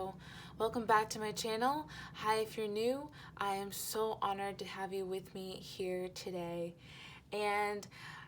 So welcome back to my channel. Hi, if you're new, I am so honored to have you with me here today. And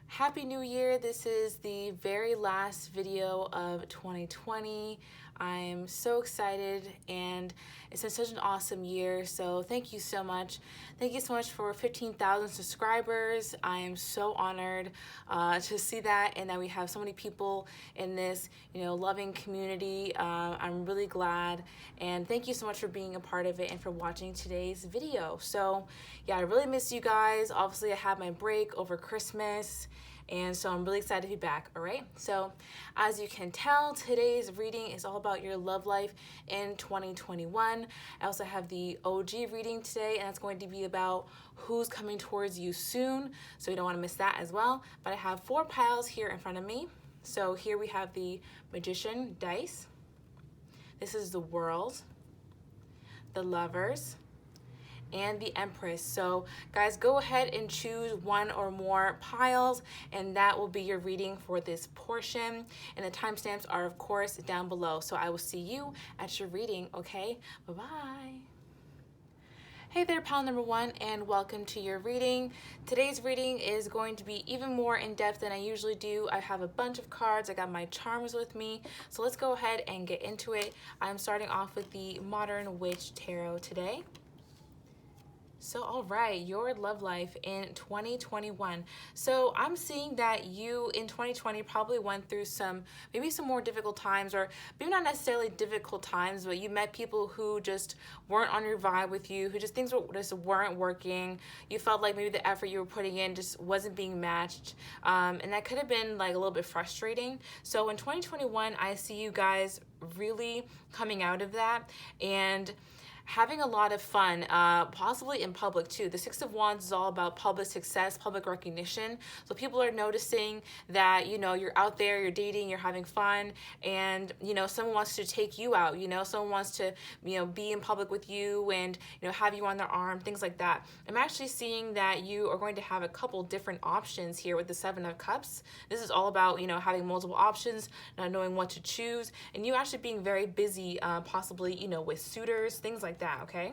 Happy New Year. This is the very last video of 2020. I'm so excited and it's been such an awesome year. So thank you so much. Thank you so much for 15,000 subscribers. I am so honored to see that and that we have so many people in this, loving community. I'm really glad and thank you so much for being a part of it and for watching today's video. So yeah, I really miss you guys. Obviously I had my break over Christmas. And so I'm really excited to be back, all right? So as you can tell, today's reading is all about your love life in 2021. I also have the OG reading today, and it's going to be about who's coming towards you soon. So you don't want to miss that as well. But I have 4 piles here in front of me. So here we have the Magician dice. This is the World, the Lovers, and the Empress. So guys, go ahead and choose one or more piles and that will be your reading for this portion, and the timestamps are of course down below. So I will see you at your reading. Okay, bye-bye. Hey there, pile number 1, and welcome to your reading. Today's reading is going to be even more in-depth than I usually do. I have a bunch of cards. I got my charms with me. So let's go ahead and get into it. I'm starting off with the Modern Witch Tarot today. So, all right, your love life in 2021. So I'm seeing that you in 2020 probably went through maybe some more difficult times, or maybe not necessarily difficult times, but you met people who just weren't on your vibe with you, who things just weren't working. You felt like maybe the effort you were putting in just wasn't being matched. And that could have been like a little bit frustrating. So in 2021, I see you guys really coming out of that and having a lot of fun, possibly in public too. The 6 of Wands is all about public success, public recognition. So people are noticing that, you're out there, you're dating, you're having fun, and, someone wants to take you out, someone wants to, be in public with you and, have you on their arm, things like that. I'm actually seeing that you are going to have a couple different options here with the 7 of Cups. This is all about, having multiple options, not knowing what to choose, and you actually being very busy, possibly, with suitors, things like that, okay?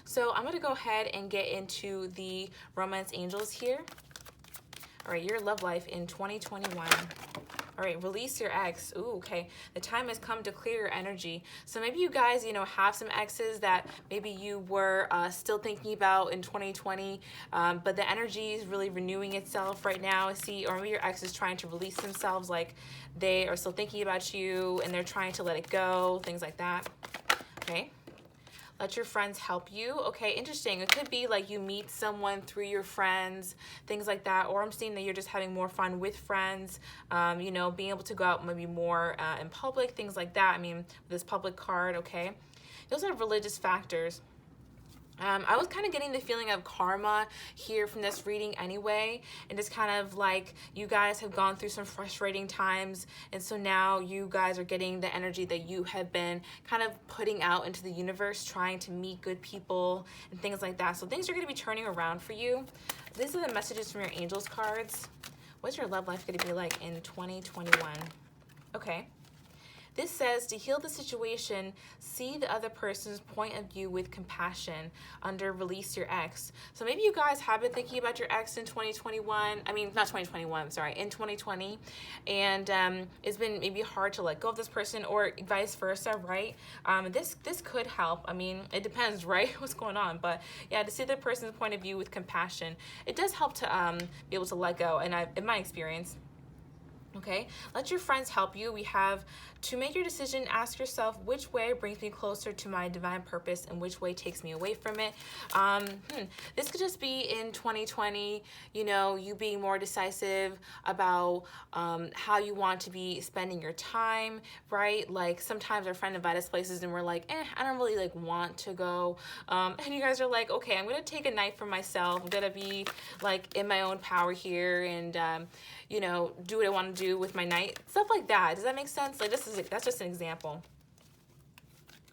So I'm gonna go ahead and get into the romance angels here. All right, your love life in 2021. All right, release your ex. Ooh, okay. The time has come to clear your energy. So maybe you guys, have some exes that maybe you were still thinking about in 2020, but the energy is really renewing itself right now. See, or maybe your ex is trying to release themselves, like they are still thinking about you and they're trying to let it go, things like that. Okay. Let your friends help you. Okay, interesting. It could be like you meet someone through your friends, things like that. Or I'm seeing that you're just having more fun with friends, being able to go out maybe more in public, things like that. I mean, this public card, okay. Those are religious factors. I was kind of getting the feeling of karma here from this reading anyway, and just kind of like you guys have gone through some frustrating times, and so now you guys are getting the energy that you have been kind of putting out into the universe, trying to meet good people and things like that. So things are going to be turning around for you. These are the messages from your angels cards. What's your love life going to be like in 2021? Okay. This says to heal the situation, see the other person's point of view with compassion under release your ex. So maybe you guys have been thinking about your ex in 2021. I mean, not 2021, sorry, in 2020. And it's been maybe hard to let go of this person or vice versa, right? This could help. I mean, it depends, right? What's going on? But yeah, to see the person's point of view with compassion, it does help to be able to let go. And in my experience, okay, let your friends help you. We have to make your decision, ask yourself which way brings me closer to my divine purpose and which way takes me away from it. This could just be in 2020, you being more decisive about how you want to be spending your time, right? Like sometimes our friend invite us places and we're like, I don't really like want to go. And you guys are like, okay, I'm gonna take a night for myself. I'm gonna be like in my own power here and do what I want to do with my night, stuff like that. Does that make sense? Like that's just an example.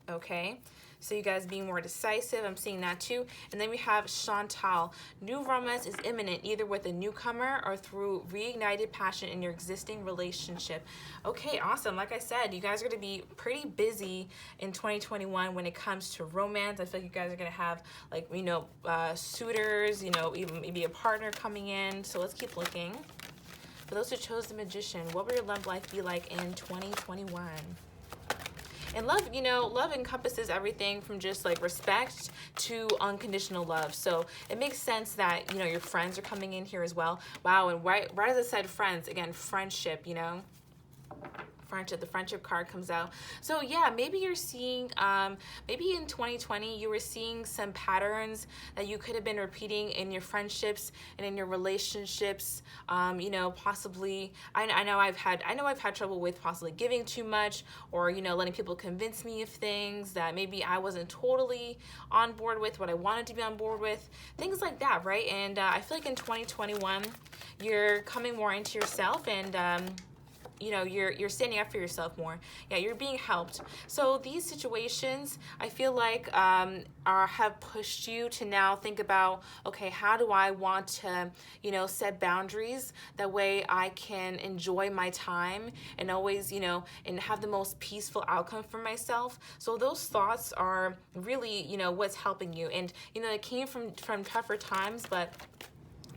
Okay, So you guys being more decisive, I'm seeing that too. And then we have Chantal. New romance is imminent, either with a newcomer or through reignited passion in your existing relationship. Okay, awesome. Like I said, you guys are going to be pretty busy in 2021 when it comes to romance. I feel like you guys are going to have, like, suitors, even maybe a partner coming in. So let's keep looking. For those who chose the Magician, what will your love life be like in 2021? And love, love encompasses everything from just like respect to unconditional love. So it makes sense that, your friends are coming in here as well. Wow, and right as I said, friends, again, friendship, friendship, the friendship card comes out. So yeah, maybe you're seeing, maybe in 2020 you were seeing some patterns that you could have been repeating in your friendships and in your relationships. Possibly, I know I've had trouble with possibly giving too much, or letting people convince me of things that maybe I wasn't totally on board with, what I wanted to be on board with, things like that, right? And I feel like in 2021 you're coming more into yourself, and you're standing up for yourself more. Yeah, you're being helped. So these situations, I feel like, have pushed you to now think about, okay, how do I want to, set boundaries? That way I can enjoy my time and always, and have the most peaceful outcome for myself. So those thoughts are really, what's helping you. And, it came from tougher times, but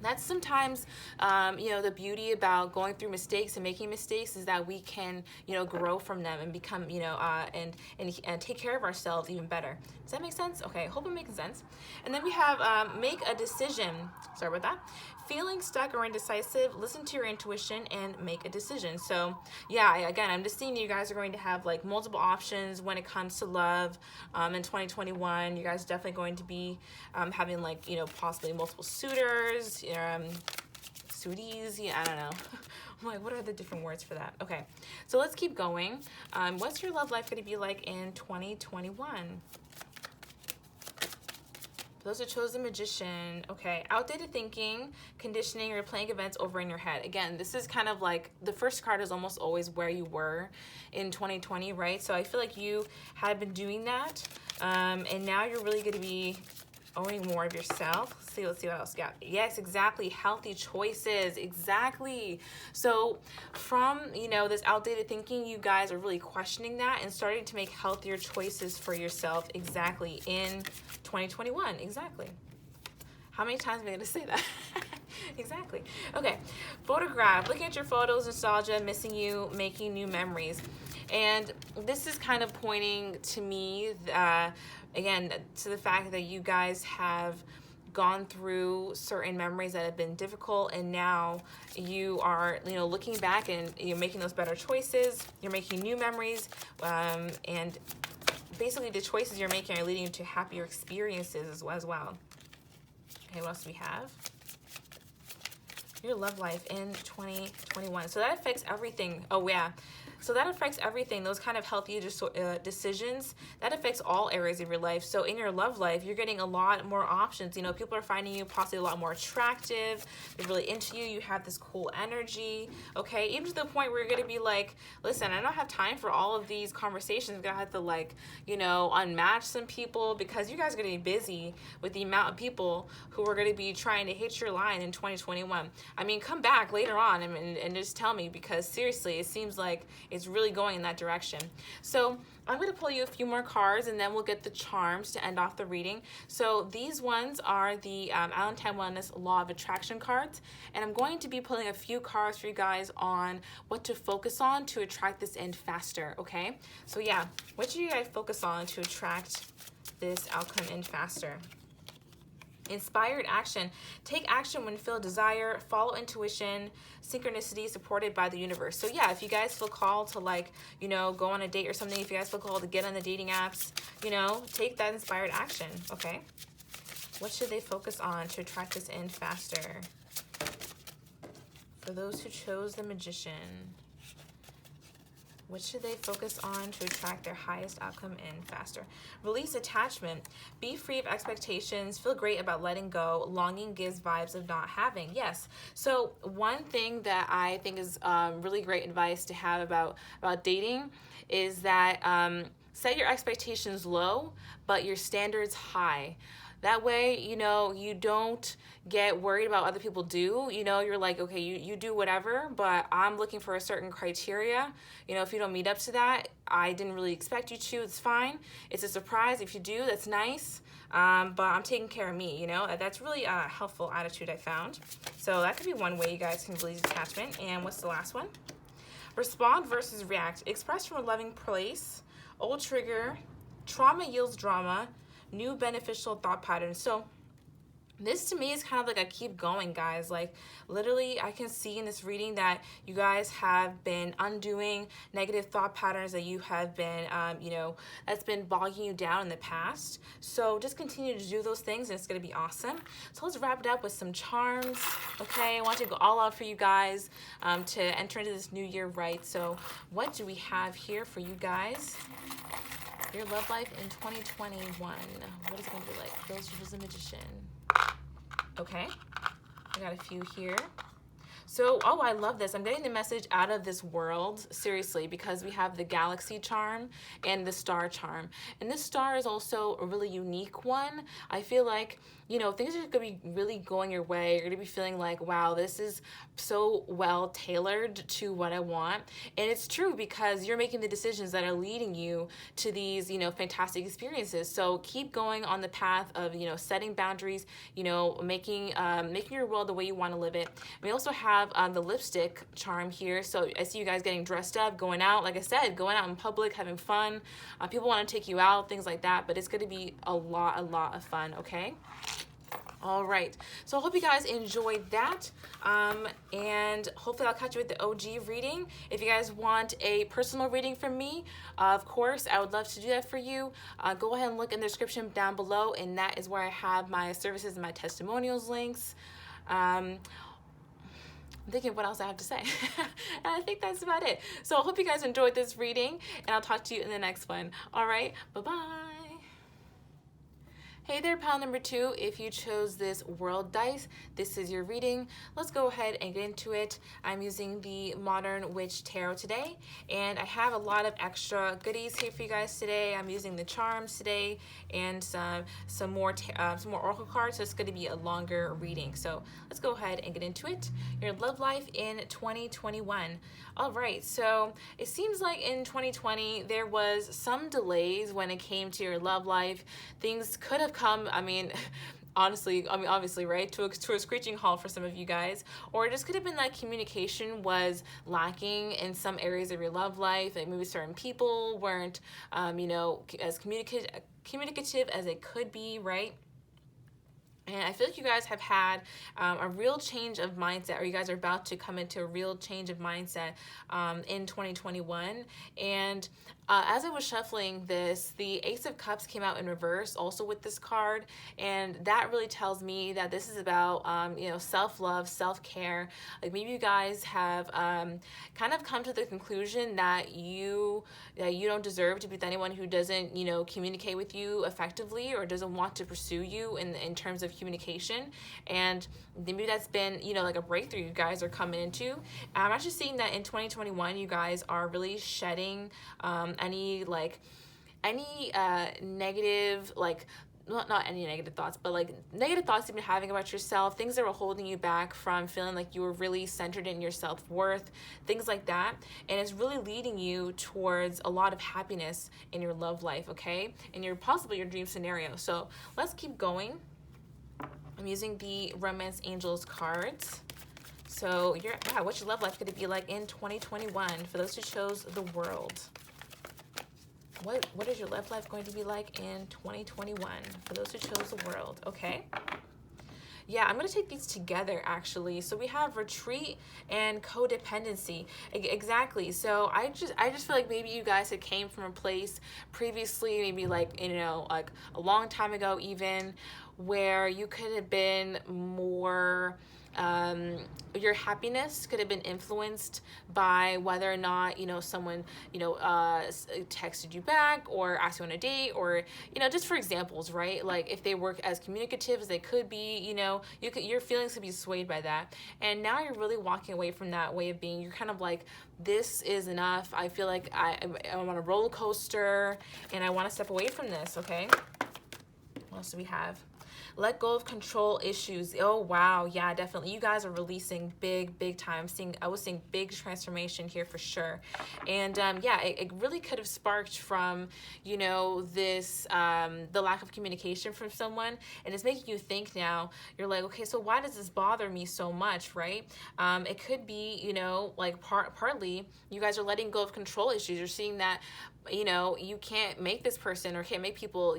that's sometimes, the beauty about going through mistakes and making mistakes is that we can, grow from them and become, and take care of ourselves even better. Does that make sense? Okay, hope I'm making sense. And then we have make a decision. Sorry about that. Feeling stuck or indecisive, listen to your intuition and make a decision. So yeah, again, I'm just seeing you guys are going to have like multiple options when it comes to love in 2021. You guys are definitely going to be having like, possibly multiple suitors, suities, I don't know. I'm like, what are the different words for that? Okay, so let's keep going. What's your love life going to be like in 2021? Those who chose the Magician, okay, outdated thinking, conditioning, or playing events over in your head. Again, this is kind of like, the first card is almost always where you were in 2020, right? So I feel like you had been doing that, and now you're really going to be owning more of yourself. Let's see what else we got. Yes, exactly. Healthy choices. Exactly. So from, this outdated thinking, you guys are really questioning that and starting to make healthier choices for yourself. Exactly. In 2021. Exactly. How many times am I going to say that? Exactly. Okay. Photograph. Looking at your photos, nostalgia, missing you, making new memories. And this is kind of pointing to me, again, to the fact that you guys have gone through certain memories that have been difficult, and now you are, looking back and you're making those better choices. You're making new memories, and basically the choices you're making are leading you to happier experiences as well. Okay, what else do we have? Your love life in 2021. So that affects everything. Oh yeah. So that affects everything. Those kind of healthy decisions, that affects all areas of your life. So in your love life, you're getting a lot more options. People are finding you possibly a lot more attractive. They're really into you. You have this cool energy. Okay, even to the point where you're going to be like, listen, I don't have time for all of these conversations. I'm going to have to unmatch some people, because you guys are going to be busy with the amount of people who are going to be trying to hit your line in 2021. I mean, come back later on and just tell me, because seriously, it seems like it's really going in that direction. So I'm going to pull you a few more cards, and then we'll get the charms to end off the reading. So these ones are the Island Time Wellness Law of Attraction cards, and I'm going to be pulling a few cards for you guys on what to focus on to attract this end faster, okay? So yeah, what should you guys focus on to attract this outcome in faster? Inspired action. Take action when you feel desire, follow intuition, synchronicity supported by the universe. So yeah, if you guys feel called to go on a date or something, if you guys feel called to get on the dating apps, take that inspired action, okay? What should they focus on to attract this in faster? For those who chose the Magician, what should they focus on to attract their highest outcome in faster? Release attachment. Be free of expectations. Feel great about letting go. Longing gives vibes of not having. Yes. So one thing that I think is really great advice to have about dating is that set your expectations low, but your standards high. That way, you know, you don't get worried about what other people do. You know, you're like, okay, you do whatever, but I'm looking for a certain criteria. You know, if you don't meet up to that, I didn't really expect you to. It's fine. It's a surprise. If you do, that's nice. But I'm taking care of me, you know. That's really a helpful attitude I found. So that could be one way you guys can release attachment. And what's the last one? Respond versus react. Express from a loving place. Old trigger. Trauma yields drama. New beneficial thought patterns. So this to me is kind of like a keep going, guys. Like literally I can see in this reading that you guys have been undoing negative thought patterns that you have been, you know, that's been bogging you down in the past. So just continue to do those things and it's going to be awesome. So let's wrap it up with some charms. Okay, I want to go all out for you guys to enter into this new year right. So what do we have here for you guys? Your love life in 2021. What is it going to be like? Those was a magician. Okay, I got a few here. So, oh, I love this. I'm getting the message out of this world, seriously, because we have the galaxy charm and the star charm. And this star is also a really unique one. I feel like, you know, things are going to be really going your way. You're going to be feeling like, wow, this is so well tailored to what I want. And it's true because you're making the decisions that are leading you to these, you know, fantastic experiences. So keep going on the path of, you know, setting boundaries, you know, making your world the way you want to live it. We also have the lipstick charm here. So I see you guys getting dressed up, going out, like I said, going out in public, having fun. People want to take you out, things like that, but it's going to be a lot of fun, okay? All right, so I hope you guys enjoyed that, and hopefully I'll catch you with the OG reading. If you guys want a personal reading from me, of course, I would love to do that for you. Go ahead and look in the description down below, and that is where I have my services and my testimonials links. I'm thinking what else I have to say. And I think that's about it. So I hope you guys enjoyed this reading, and I'll talk to you in the next one. All right, bye-bye. Hey there, pile number 2. If you chose this world dice, this is your reading. Let's go ahead and get into it. I'm using the Modern Witch Tarot today, and I have a lot of extra goodies here for you guys today. I'm using the charms today and some more oracle cards, so it's going to be a longer reading. So let's go ahead and get into it. Your love life in 2021. All right, so it seems like in 2020 there was some delays when it came to your love life. Things could have come, obviously, right, to a screeching halt for some of you guys, or it just could have been that communication was lacking in some areas of your love life. Like maybe certain people weren't, you know, as communicative as they could be, right? And I feel like you guys have had a real change of mindset, or you guys are about to come into a real change of mindset in 2021. And as I was shuffling this, the Ace of Cups came out in reverse also with this card. And that really tells me that this is about, you know, self-love, self-care. Like maybe you guys have kind of come to the conclusion that you don't deserve to be with anyone who doesn't, you know, communicate with you effectively or doesn't want to pursue you in terms of communication. And maybe that's been, you know, like a breakthrough you guys are coming into. I'm actually seeing that in 2021 you guys are really shedding any negative, like not any negative thoughts, but like negative thoughts you've been having about yourself, things that were holding you back from feeling like you were really centered in your self-worth, things like that. And it's really leading you towards a lot of happiness in your love life, okay? And possibly your dream scenario. So let's keep going. I'm using the Romance Angels cards. So what's your love life going to be like in 2021 for those who chose the World? What is your love life going to be like in 2021 for those who chose the World? Okay. Yeah, I'm going to take these together, actually. So we have retreat and codependency. Exactly. So I just feel like maybe you guys had came from a place previously, maybe like, you know, like a long time ago even, where you could have been more your happiness could have been influenced by whether or not, someone, texted you back or asked you on a date, or, just for examples, right? Like if they work as communicative as they could be, your feelings could be swayed by that. And now you're really walking away from that way of being. You're kind of like, this is enough. I feel like I'm on a roller coaster and I want to step away from this, okay? What else do we have? Let go of control issues. Oh, wow. Yeah, definitely. You guys are releasing big time. I was seeing big transformation here for sure. And yeah, it really could have sparked from, this, the lack of communication from someone. And it's making you think now. You're like, okay, so why does this bother me so much, right? It could be, like partly you guys are letting go of control issues. You're seeing that, you can't make this person or can't make people,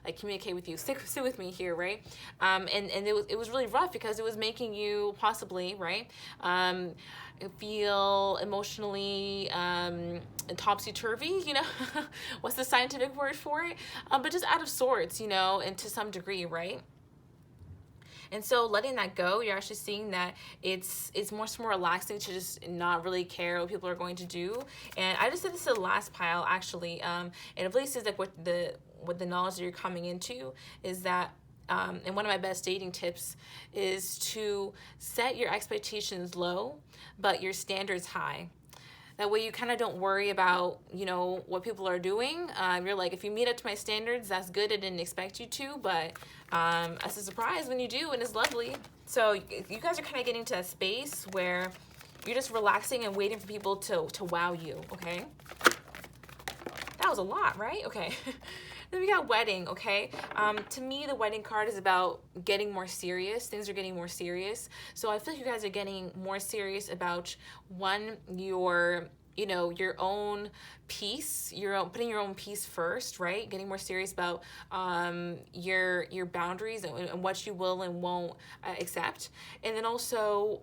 like communicate with you. Sit with me here, right? And it was really rough because it was making you possibly, right, feel emotionally topsy-turvy, what's the scientific word for it? But just out of sorts, and to some degree, right? And so letting that go, you're actually seeing that it's much more relaxing to just not really care what people are going to do. And I just said this to the last pile, actually. And it really says like what the knowledge that you're coming into is that, and one of my best dating tips is to set your expectations low, but your standards high. That way you kind of don't worry about, what people are doing. You're like, if you meet up to my standards, that's good. I didn't expect you to, but it's a surprise when you do, and it's lovely. So you guys are kind of getting to a space where you're just relaxing and waiting for people to wow you, okay? That was a lot, right? Okay. Then we got wedding, okay? To me, the wedding card is about getting more serious. Things are getting more serious. So I feel like you guys are getting more serious about, one, your own peace, putting your own peace first, right? Getting more serious about your boundaries and what you will and won't accept. And then also,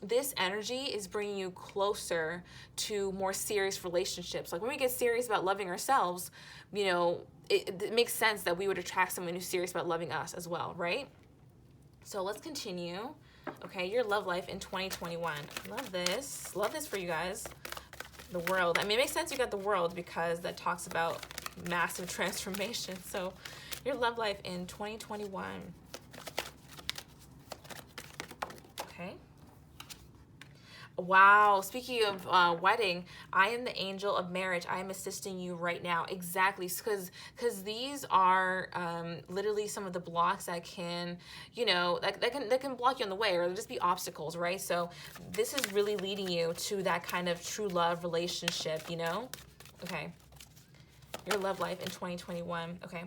this energy is bringing you closer to more serious relationships. Like when we get serious about loving ourselves, it makes sense that we would attract someone who's serious about loving us as well, right? So let's continue. Okay, your love life in 2021. Love this. Love this for you guys. The world. I mean, it makes sense you got the world because that talks about massive transformation. So your love life in 2021. Okay. Wow. Speaking of wedding, I am the angel of marriage. I am assisting you right now. Exactly. Because these are literally some of the blocks that can, that can block you on the way, or just be obstacles, right? So this is really leading you to that kind of true love relationship, Okay. Your love life in 2021. Okay.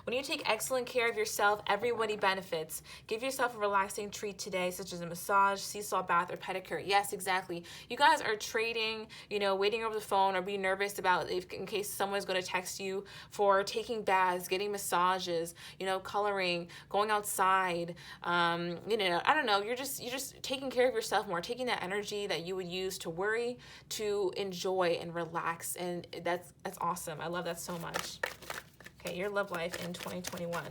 When you take excellent care of yourself, everybody benefits. Give yourself a relaxing treat today, such as a massage, sea salt bath, or pedicure. Yes, exactly. You guys are trading, waiting over the phone or being nervous about in case someone's going to text you, for taking baths, getting massages, coloring, going outside. I don't know. You're just taking care of yourself more, taking that energy that you would use to worry to enjoy and relax. And that's awesome. I love that so much. Okay, your love life in 2021.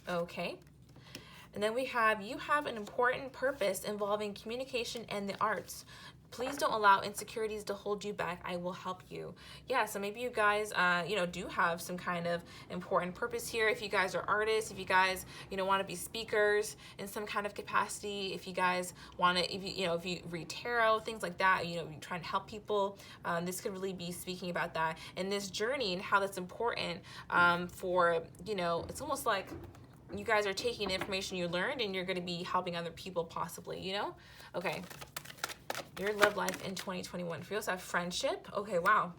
Okay. And then we have, you have an important purpose involving communication and the arts. Please don't allow insecurities to hold you back. I will help you. Yeah, so maybe you guys, do have some kind of important purpose here. If you guys are artists, if you guys, want to be speakers in some kind of capacity, if you guys want to, if you read tarot, things like that, you're trying to help people, this could really be speaking about that. And this journey and how that's important for, it's almost like you guys are taking the information you learned and you're going to be helping other people possibly, Okay. Your love life in 2021. We also have friendship. Okay, wow.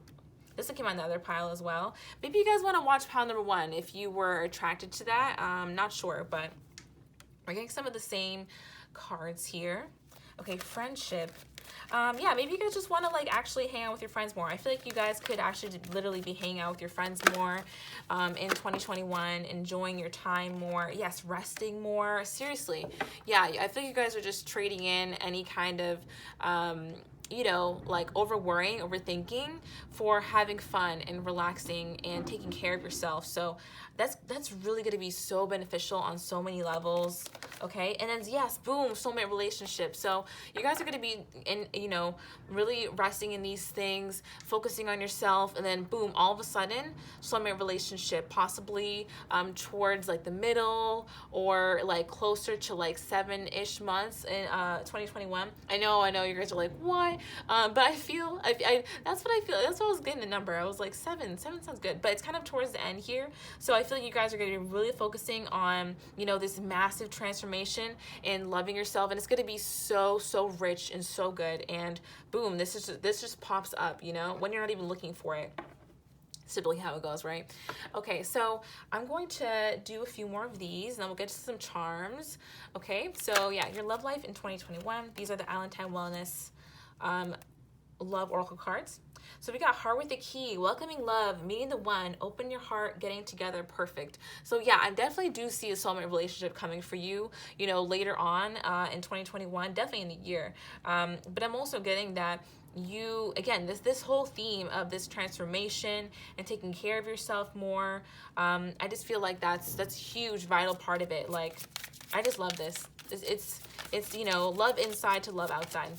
This came on the other pile as well. Maybe you guys want to watch pile number 1 if you were attracted to that. Not sure, but we're getting some of the same cards here. Okay, friendship. Yeah, maybe you guys just want to actually hang out with your friends more. I feel like you guys could actually literally be hanging out with your friends more in 2021, enjoying your time more. Yes, resting more. Seriously. Yeah, I feel like you guys are just trading in any kind of you know, like over worrying, overthinking, for having fun and relaxing and taking care of yourself. So that's really going to be so beneficial on so many levels. Okay, and then yes, boom, soulmate relationship. So you guys are going to be in, you know, really resting in these things, focusing on yourself, and then boom, all of a sudden, soulmate relationship, possibly towards like the middle or like closer to like 7-ish months in 2021. I know you guys are like, what? But I feel I that's what I feel. That's what I was getting the number. I was like 7 sounds good, but it's kind of towards the end here. So I feel like you guys are going to be really focusing on, you know, this massive transformation and loving yourself, and it's going to be so rich and so good. And boom, this just pops up, you know, when you're not even looking for it. Simply how it goes, right? Okay, so I'm going to do a few more of these, and then we'll get to some charms. Okay, so yeah, your love life in 2021. These are the Untitled Wellness Love Oracle cards. So we got Heart with the Key, welcoming love, meeting the one, open your heart, getting together, perfect. So yeah, I definitely do see a soulmate relationship coming for you, you know, later on in 2021, definitely in the year. But I'm also getting that you, again, this whole theme of this transformation and taking care of yourself more, I just feel like that's huge, vital part of it. Like, I just love this. It's you know, love inside to love outside.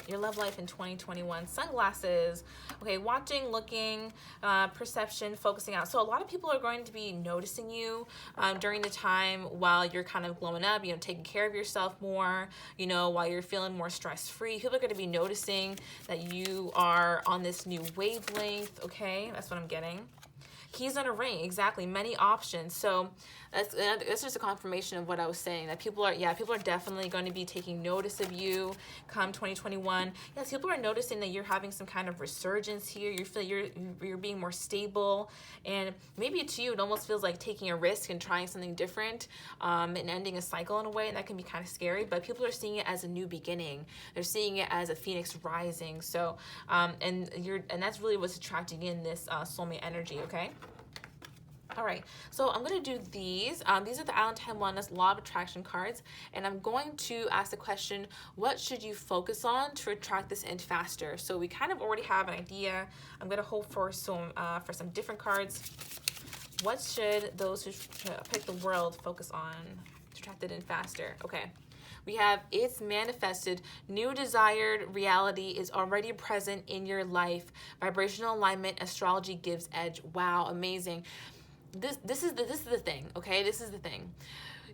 Your love life in 2021. Sunglasses. Okay, watching, looking, perception, focusing out. So a lot of people are going to be noticing you during the time while you're kind of glowing up, you know, taking care of yourself more, you know, while you're feeling more stress-free. People are going to be noticing that you are on this new wavelength, okay? That's what I'm getting. Keys on a ring, exactly. Many options. So that's just a confirmation of what I was saying, that people are definitely going to be taking notice of you come 2021. Yes, people are noticing that you're having some kind of resurgence here. You feel you're being more stable, and maybe to you it almost feels like taking a risk and trying something different, and ending a cycle in a way, and that can be kind of scary. But people are seeing it as a new beginning. They're seeing it as a phoenix rising. So and that's really what's attracting in this soulmate energy. Okay. All right, so I'm going to do these. These are the Untitled Wellness Law of Attraction cards, and I'm going to ask the question, what should you focus on to attract this in faster? So we kind of already have an idea. I'm going to hope for some different cards. What should those who pick the world focus on to attract it in faster? Okay. We have, it's manifested. New desired reality is already present in your life. Vibrational alignment, astrology gives edge. Wow, amazing. This is the thing, okay? This is the thing.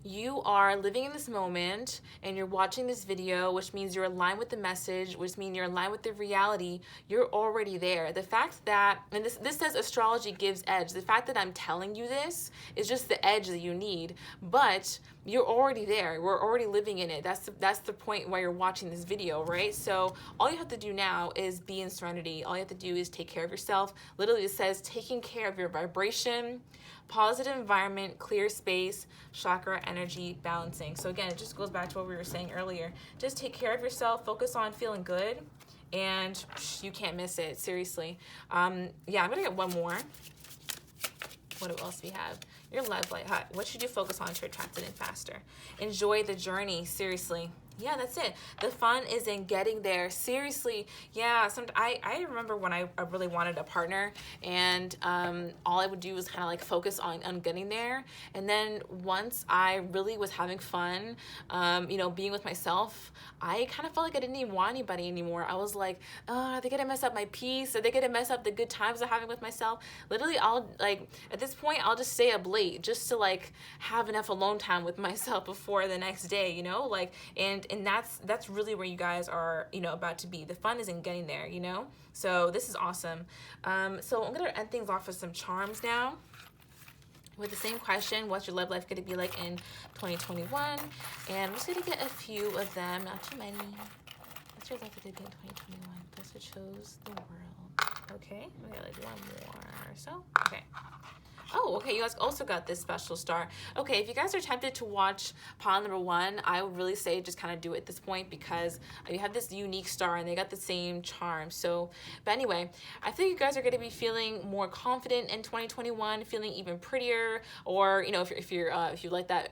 You are living in this moment and you're watching this video, which means you're aligned with the message, which means you're aligned with the reality. You're already there. The fact that, and this says astrology gives edge. The fact that I'm telling you this is just the edge that you need, but you're already there. We're already living in it. That's the point why you're watching this video, right? So all you have to do now is be in serenity. All you have to do is take care of yourself. Literally, it says taking care of your vibration, positive environment, clear space, chakra energy balancing. So again, it just goes back to what we were saying earlier. Just take care of yourself, focus on feeling good, and you can't miss it, seriously. Yeah, I'm gonna get one more. What else do we have? Your love life. What should you focus on to attract it in faster? Enjoy the journey, seriously. Yeah, that's it. The fun is in getting there. Seriously, yeah. I remember when I really wanted a partner, and all I would do was kind of like focus on getting there. And then once I really was having fun, you know, being with myself, I kind of felt like I didn't even want anybody anymore. I was like, oh, are they gonna mess up my peace? Are they gonna mess up the good times I'm having with myself? Literally, I'll like at this point, I'll just stay up late just to like have enough alone time with myself before the next day, you know, like and that's really where you guys are, you know, about to be. The fun is in getting there, you know. So this is awesome. So I'm gonna end things off with some charms now. With the same question, what's your love life going to be like in 2021? And I'm just going to get a few of them, not too many. What's your love life going to be in 2021? Those who chose the world. Okay, we got like one more or so. Okay. Oh, okay, you guys also got this special star. Okay, if you guys are tempted to watch pile number 1, I would really say just kind of do it at this point, because you have this unique star and they got the same charm. So, but anyway, I think you guys are going to be feeling more confident in 2021, feeling even prettier, or, you know, if you like that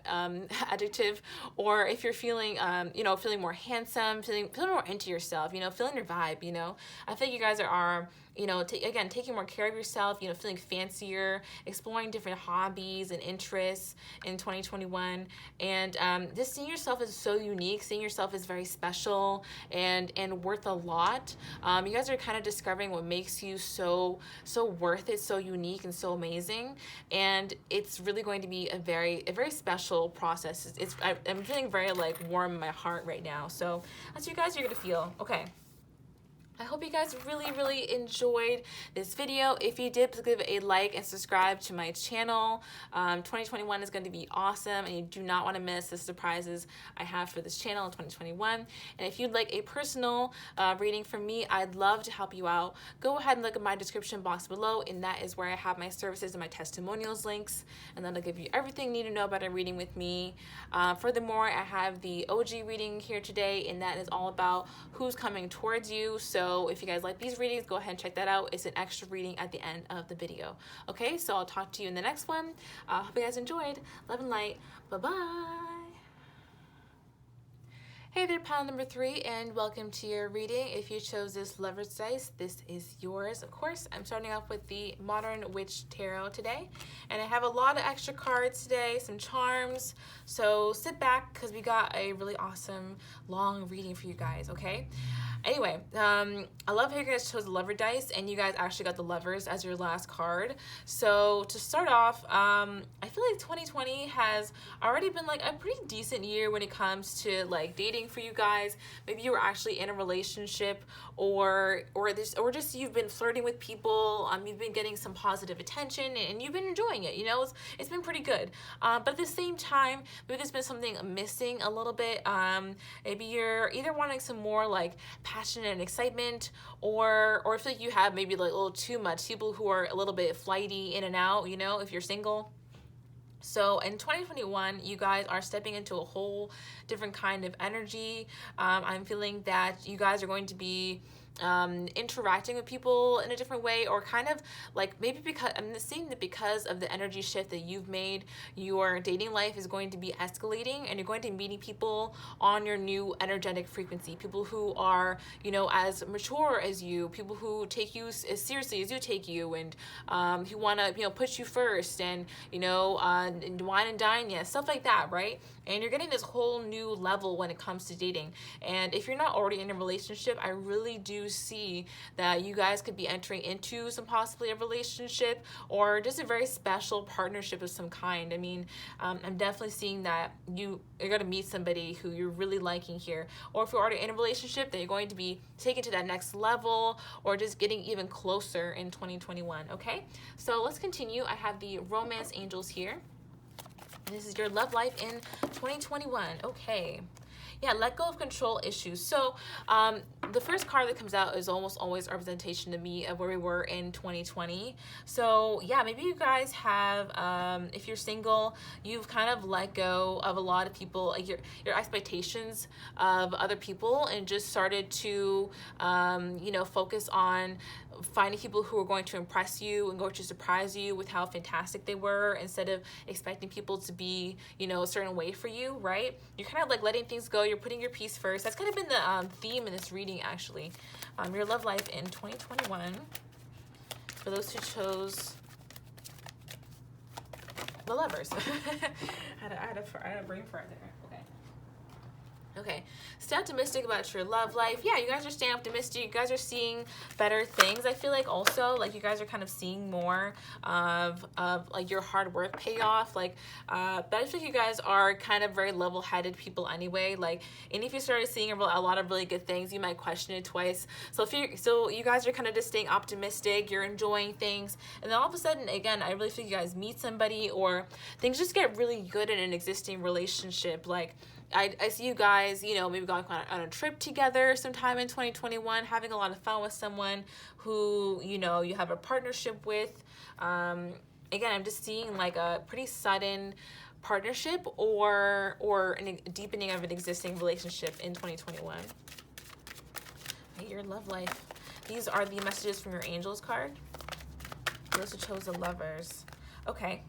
adjective, or if you're feeling, you know, feeling more handsome, feeling more into yourself, you know, feeling your vibe, you know. I think you guys are you know, again, taking more care of yourself, you know, feeling fancier, exploring different hobbies and interests in 2021. And just seeing yourself as so unique, seeing yourself as very special and worth a lot. You guys are kind of discovering what makes you so worth it, so unique and so amazing. And it's really going to be a very special process. I'm feeling very like warm in my heart right now. So that's what you guys are going to feel. Okay. I hope you guys really enjoyed this video. If you did, please give it a like and subscribe to my channel. 2021 is going to be awesome, and you do not want to miss the surprises I have for this channel in 2021. And if you'd like a personal reading from me, I'd love to help you out. Go ahead and look at my description box below, and that is where I have my services and my testimonials links, and that'll give you everything you need to know about a reading with me. Furthermore, I have the OG reading here today, and that is all about who's coming towards you. So if you guys like these readings, go ahead and check that out. It's an extra reading at the end of the video. Okay, so I'll talk to you in the next one. Hope you guys enjoyed. Love and light. Bye-bye. Hey there, pile number 3, and welcome to your reading. If you chose this Lover's Dice, this is yours, of course. I'm starting off with the Modern Witch Tarot today, and I have a lot of extra cards today, some charms, so sit back because we got a really awesome long reading for you guys, okay? Anyway, I love how you guys chose the Lover Dice, and you guys actually got the Lovers as your last card. So to start off, I feel like 2020 has already been like a pretty decent year when it comes to like dating for you guys. Maybe you were actually in a relationship, or just you've been flirting with people. You've been getting some positive attention, and you've been enjoying it. You know, it's been pretty good. But at the same time, maybe there's been something missing a little bit. Maybe you're either wanting some more like passion and excitement, or I feel like you have maybe like a little too much people who are a little bit flighty in and out, you know, if you're single. So in 2021, you guys are stepping into a whole different kind of energy. I'm feeling that you guys are going to be interacting with people in a different way, or kind of like maybe because I'm seeing that because of the energy shift that you've made, your dating life is going to be escalating, and you're going to be meeting people on your new energetic frequency, people who are, you know, as mature as you, people who take you as seriously as you take you, and who want to, you know, put you first, and, you know, wine and dine you, stuff like that, right? And you're getting this whole new level when it comes to dating. And if you're not already in a relationship, I really do see that you guys could be entering into some possibly a relationship, or just a very special partnership of some kind. I mean, I'm definitely seeing that you're going to meet somebody who you're really liking here, or if you're already in a relationship, that you're going to be taken to that next level, or just getting even closer in 2021. Okay, so let's continue. I have the Romance Angels here. This is your love life in 2021. Okay. Yeah, let go of control issues. So the first card that comes out is almost always a representation to me of where we were in 2020. So yeah, maybe you guys have, if you're single, you've kind of let go of a lot of people, like your expectations of other people, and just started to, you know, focus on finding people who are going to impress you and going to surprise you with how fantastic they were, instead of expecting people to be, you know, a certain way for you, right? You're kind of like letting things go. You're putting your peace first. That's kind of been the theme in this reading, actually. Your love life in 2021. For those who chose the Lovers. I had a brain fart there. Okay, stay optimistic about your love life. Yeah, you guys are staying optimistic. You guys are seeing better things. I feel like also, like, you guys are kind of seeing more of like your hard work pay off. Like, but I feel like you guys are kind of very level-headed people anyway. Like, and if you started seeing a lot of really good things, you might question it twice. So you guys are kind of just staying optimistic. You're enjoying things, and then all of a sudden, again, I really feel you guys meet somebody, or things just get really good in an existing relationship. Like, I see you guys, you know, maybe going on a trip together sometime in 2021, having a lot of fun with someone who, you know, you have a partnership with. again, I'm just seeing like a pretty sudden partnership or a deepening of an existing relationship in 2021. Your love life. These are the messages from your angels card. You also chose the Lovers. Okay.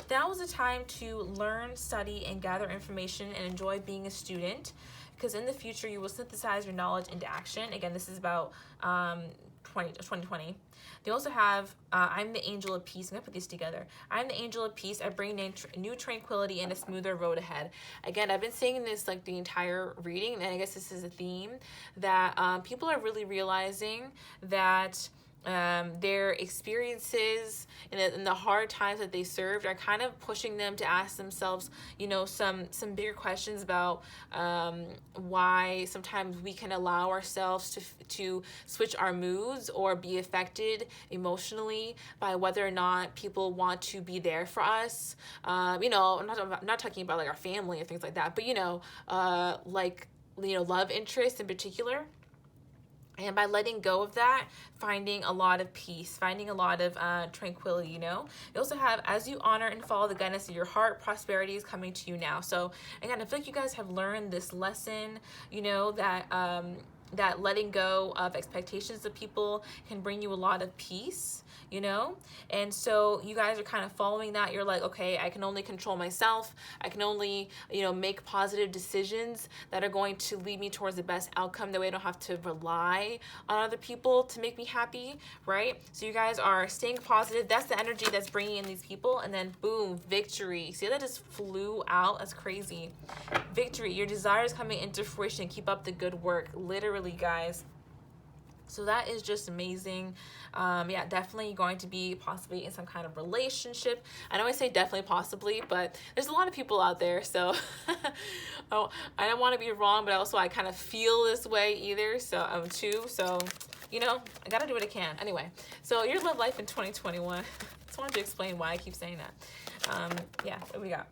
Now is the time to learn, study, and gather information and enjoy being a student, because in the future you will synthesize your knowledge into action. Again, this is about 2020. They also have, I'm the angel of peace. I'm going to put these together. I'm the angel of peace. I bring new tranquility and a smoother road ahead. Again, I've been saying this like the entire reading, and I guess this is a theme, that people are really realizing that their experiences and the hard times that they served are kind of pushing them to ask themselves, you know, some bigger questions about why sometimes we can allow ourselves to switch our moods or be affected emotionally by whether or not people want to be there for us. You know, I'm not talking about like our family or things like that, but you know, like, you know, love interests in particular. And by letting go of that, finding a lot of peace, finding a lot of tranquility, you know. You also have, as you honor and follow the guidance of your heart, prosperity is coming to you now. So again, I feel like you guys have learned this lesson, you know, that that letting go of expectations of people can bring you a lot of peace, you know? And so you guys are kind of following that. You're like, okay, I can only control myself. I can only, you know, make positive decisions that are going to lead me towards the best outcome. That way I don't have to rely on other people to make me happy, right? So you guys are staying positive. That's the energy that's bringing in these people. And then boom, victory. See, that just flew out. That's crazy. Victory. Your desires coming into fruition. Keep up the good work. Literally, guys. So that is just amazing. Yeah, definitely going to be possibly in some kind of relationship. I know I say definitely possibly, but there's a lot of people out there, so oh, I don't want to be wrong, but also I kind of feel this way either, so too. So, you know, I gotta do what I can. Anyway, so your love life in 2021. Just wanted to explain why I keep saying that. Yeah, what we got?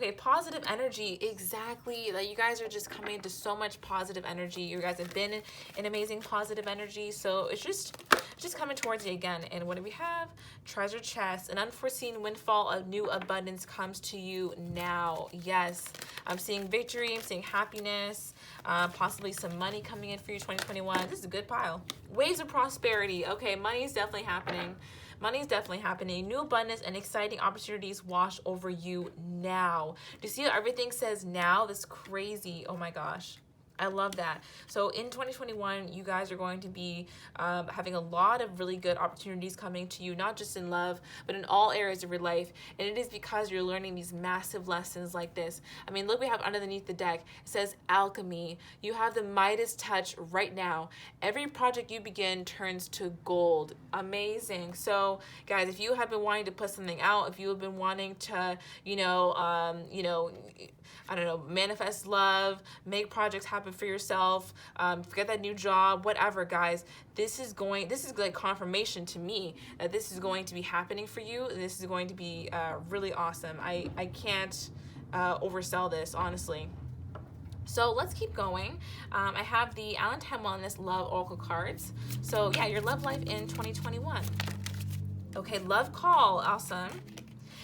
Okay, positive energy, exactly. Like, you guys are just coming to so much positive energy. You guys have been in amazing positive energy, so it's just coming towards you again. And what do we have? Treasure chest. An unforeseen windfall of new abundance comes to you now. Yes, I'm seeing victory. I'm seeing happiness. Possibly some money coming in for you 2021. This is a good pile. Waves of prosperity. Okay, money is definitely happening. Money is definitely happening. New abundance and exciting opportunities wash over you now. Do you see how everything says now? That's crazy. Oh my gosh. I love that. So in 2021, you guys are going to be having a lot of really good opportunities coming to you, not just in love, but in all areas of your life. And it is because you're learning these massive lessons like this. I mean, look, we have underneath the deck. It says alchemy. You have the Midas touch right now. Every project you begin turns to gold. Amazing. So guys, if you have been wanting to put something out, if you have been wanting to, I don't know, manifest love, make projects happen for yourself, get that new job, whatever, guys. This is like confirmation to me that this is going to be happening for you. And this is going to be really awesome. I can't oversell this, honestly. So let's keep going. I have the Untitled Wellness Love Oracle cards. So yeah, your love life in 2021. Okay, love call, awesome.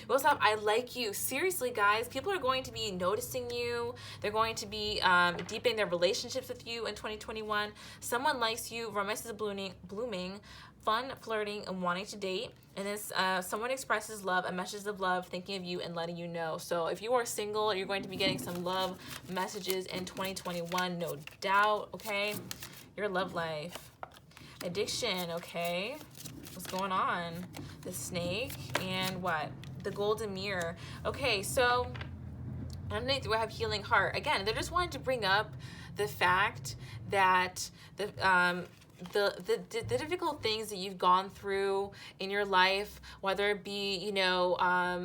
We also have I like you. Seriously, guys, people are going to be noticing you. They're going to be deepening their relationships with you in 2021. Someone likes you. Romance is blooming, fun, flirting, and wanting to date. And this someone expresses love, a message of love, thinking of you and letting you know. So if you are single, you're going to be getting some love messages in 2021, no doubt, okay? Your love life. Addiction, okay? What's going on? The snake and what? The golden mirror. Okay, so underneath we have healing heart. Again, they're just wanting to bring up the fact that the difficult things that you've gone through in your life, whether it be,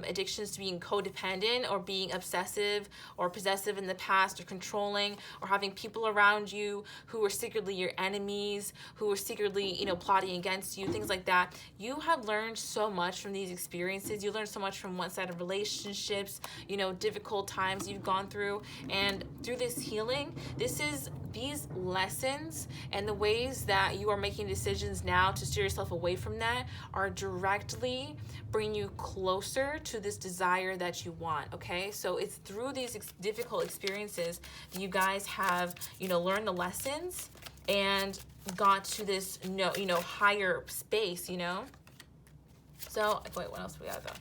addictions to being codependent or being obsessive or possessive in the past or controlling or having people around you who are secretly your enemies, who are secretly, plotting against you, things like that. You have learned so much from these experiences. You learned so much from one-sided relationships, difficult times you've gone through. And through this healing, this is these lessons and the ways that you are making decisions now to steer yourself away from that are directly bringing you closer to this desire that you want, okay? So it's through these difficult experiences that you guys have, learned the lessons and got to this, higher space, So, wait, what else we got though?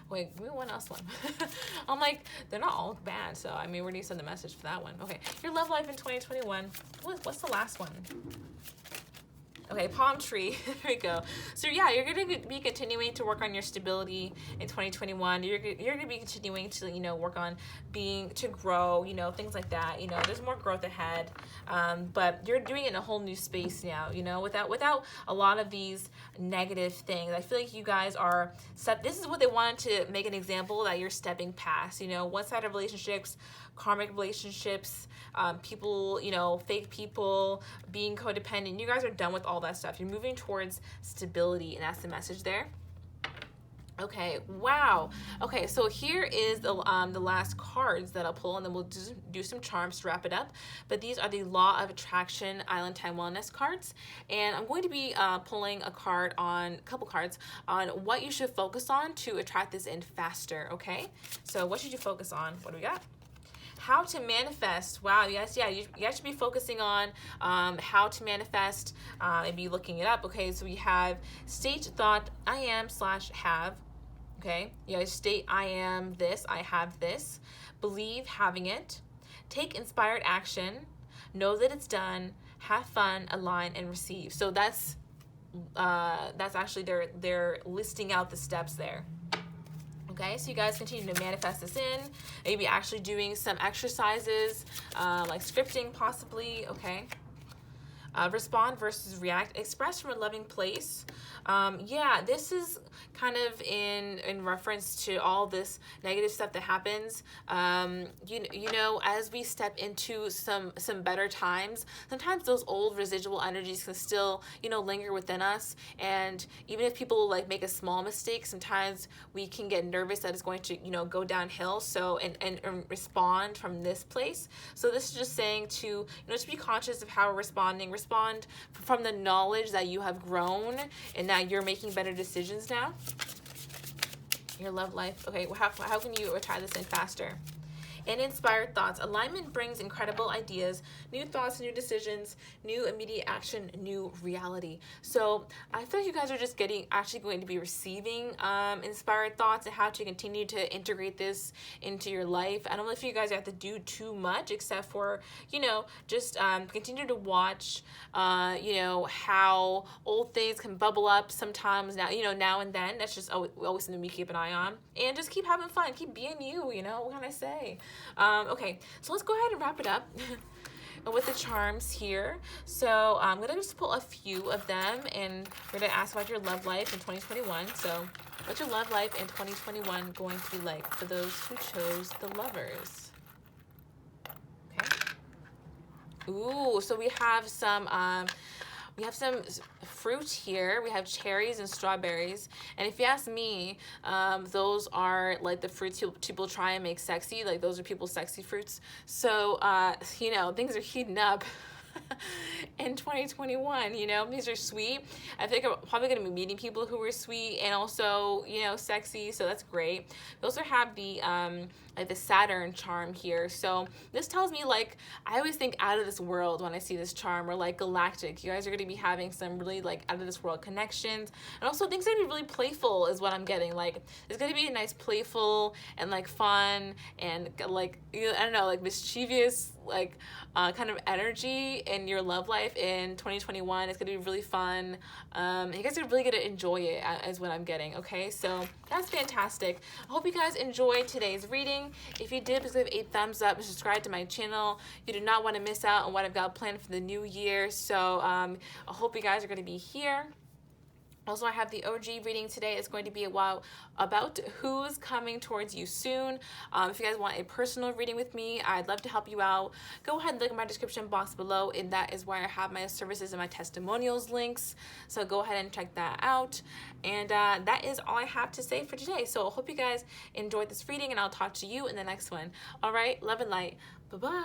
Wait, give me one else one. I'm like, they're not all bad, so I mean, where do you send the message for that one? Okay, your love life in 2021. What's the last one? Okay, palm tree. There we go. So yeah, you're going to be continuing to work on your stability in 2021. You're going to be continuing to, work on to grow, things like that. There's more growth ahead. But you're doing it in a whole new space now, without a lot of these negative things. I feel like you guys are this is what they wanted to make an example that you're stepping past, one-sided relationships, karmic relationships, people, fake people, being codependent. You guys are done with all that stuff. You're moving towards stability, and that's the message there. Okay, wow. Okay, so here is the last cards that I'll pull, and then we'll just do some charms to wrap it up. But these are the Law of Attraction Island Time Wellness cards, and I'm going to be pulling a couple cards on what you should focus on to attract this in faster, okay? So what should you focus on? What do we got? How to manifest. Wow, yes, yeah, you guys should be focusing on how to manifest, maybe looking it up. Okay, so we have state thought, I am / have. Okay, you guys state, I am this, I have this. Believe having it. Take inspired action. Know that it's done. Have fun, align, and receive. So that's actually they're listing out the steps there. Okay, so you guys continue to manifest this in, maybe actually doing some exercises, like scripting possibly, okay? Respond versus react. Express from a loving place. Yeah, this is kind of in reference to all this negative stuff that happens. As we step into some better times, sometimes those old residual energies can still, linger within us. And even if people like make a small mistake, sometimes we can get nervous that it's going to, go downhill. So, and respond from this place. So this is just saying to, just be conscious of how we're responding. Respond from the knowledge that you have grown and that you're making better decisions now. Your love life. Okay, how can you try this in faster? And inspired thoughts. Alignment brings incredible ideas, new thoughts, new decisions, new immediate action, new reality. So I feel like you guys are just actually going to be receiving inspired thoughts and how to continue to integrate this into your life. I don't know if you guys have to do too much except for, just continue to watch, how old things can bubble up sometimes now and then. That's just always something we keep an eye on. And just keep having fun. Keep being you, what can I say? Okay, so let's go ahead and wrap it up with the charms here. So I'm going to just pull a few of them, and we're going to ask about your love life in 2021. So what's your love life in 2021 going to be like for those who chose the lovers? Okay. Ooh, so we have some fruit here. We have cherries and strawberries. And if you ask me, those are like the fruits people try and make sexy. Like those are people's sexy fruits. So, things are heating up in 2021, these are sweet. I think I'm probably going to be meeting people who are sweet and also, sexy. So that's great. We also have the Saturn charm here. So this tells me I always think out of this world when I see this charm, or galactic. You guys are going to be having some really out of this world connections. And also things are going to be really playful is what I'm getting. It's going to be a nice playful and fun and mischievous kind of energy in your love life in 2021. It's gonna be really fun. You guys are really gonna enjoy it is what I'm getting. Okay, so that's fantastic. I hope you guys enjoyed today's reading. If you did, please give a thumbs up and subscribe to my channel. You do not want to miss out on what I've got planned for the new year. So I hope you guys are gonna be here. Also, I have the OG reading today. It's going to be about who's coming towards you soon. If you guys want a personal reading with me, I'd love to help you out. Go ahead and look at my description box below, and that is where I have my services and my testimonials links. So go ahead and check that out. And that is all I have to say for today. So I hope you guys enjoyed this reading, and I'll talk to you in the next one. All right, love and light. Bye-bye.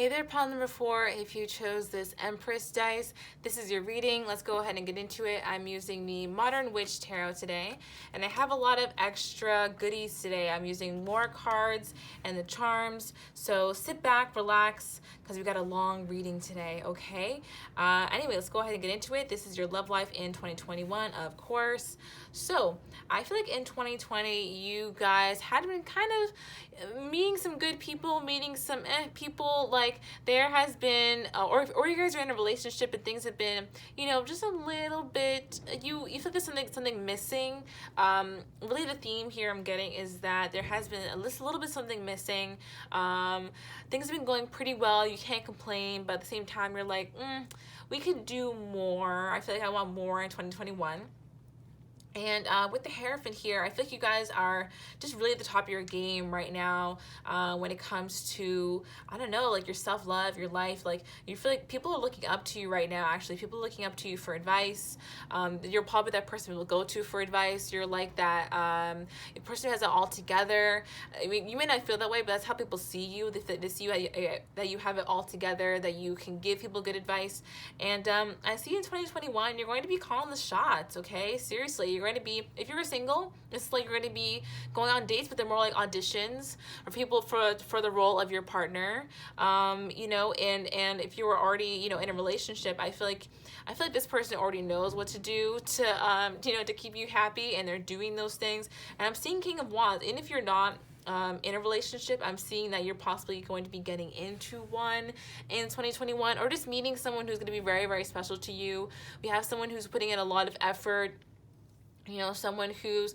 Hey there, pile number 4. If you chose this Empress dice, this is your reading. Let's go ahead and get into it. I'm using the Modern Witch Tarot today, and I have a lot of extra goodies today. I'm using more cards and the charms, so sit back, relax, because we've got a long reading today, okay? Anyway, let's go ahead and get into it. This is your love life in 2021, of course. So, I feel like in 2020, you guys had been kind of meeting some good people, meeting some people. Like, there has been, or you guys are in a relationship and things have been, you know, just a little bit, you feel there's something missing. Really the theme here I'm getting is that there has been a little bit something missing. Things have been going pretty well. You can't complain, but at the same time, you're like, we could do more. I feel like I want more in 2021. And with the Hierophant here, I feel like you guys are just really at the top of your game right now when it comes to, I don't know, like your self-love, your life. Like, you feel like people are looking up to you right now, actually. People are looking up to you for advice. You're probably that person will go to for advice. You're like that person who has it all together. I mean, you may not feel that way, but that's how people see you. They see you that you have it all together, that you can give people good advice. And I see in 2021, you're going to be calling the shots, okay? Seriously, you're going to be, if you're single, it's like you're going to be going on dates, but they're more like auditions for people for the role of your partner. You know, and if you were already, you know, in a relationship, I feel like this person already knows what to do to you know, to keep you happy, and they're doing those things. And I'm seeing King of Wands, and if you're not in a relationship, I'm seeing that you're possibly going to be getting into one in 2021, or just meeting someone who's going to be very, very special to you. We have someone who's putting in a lot of effort. You know, someone who's,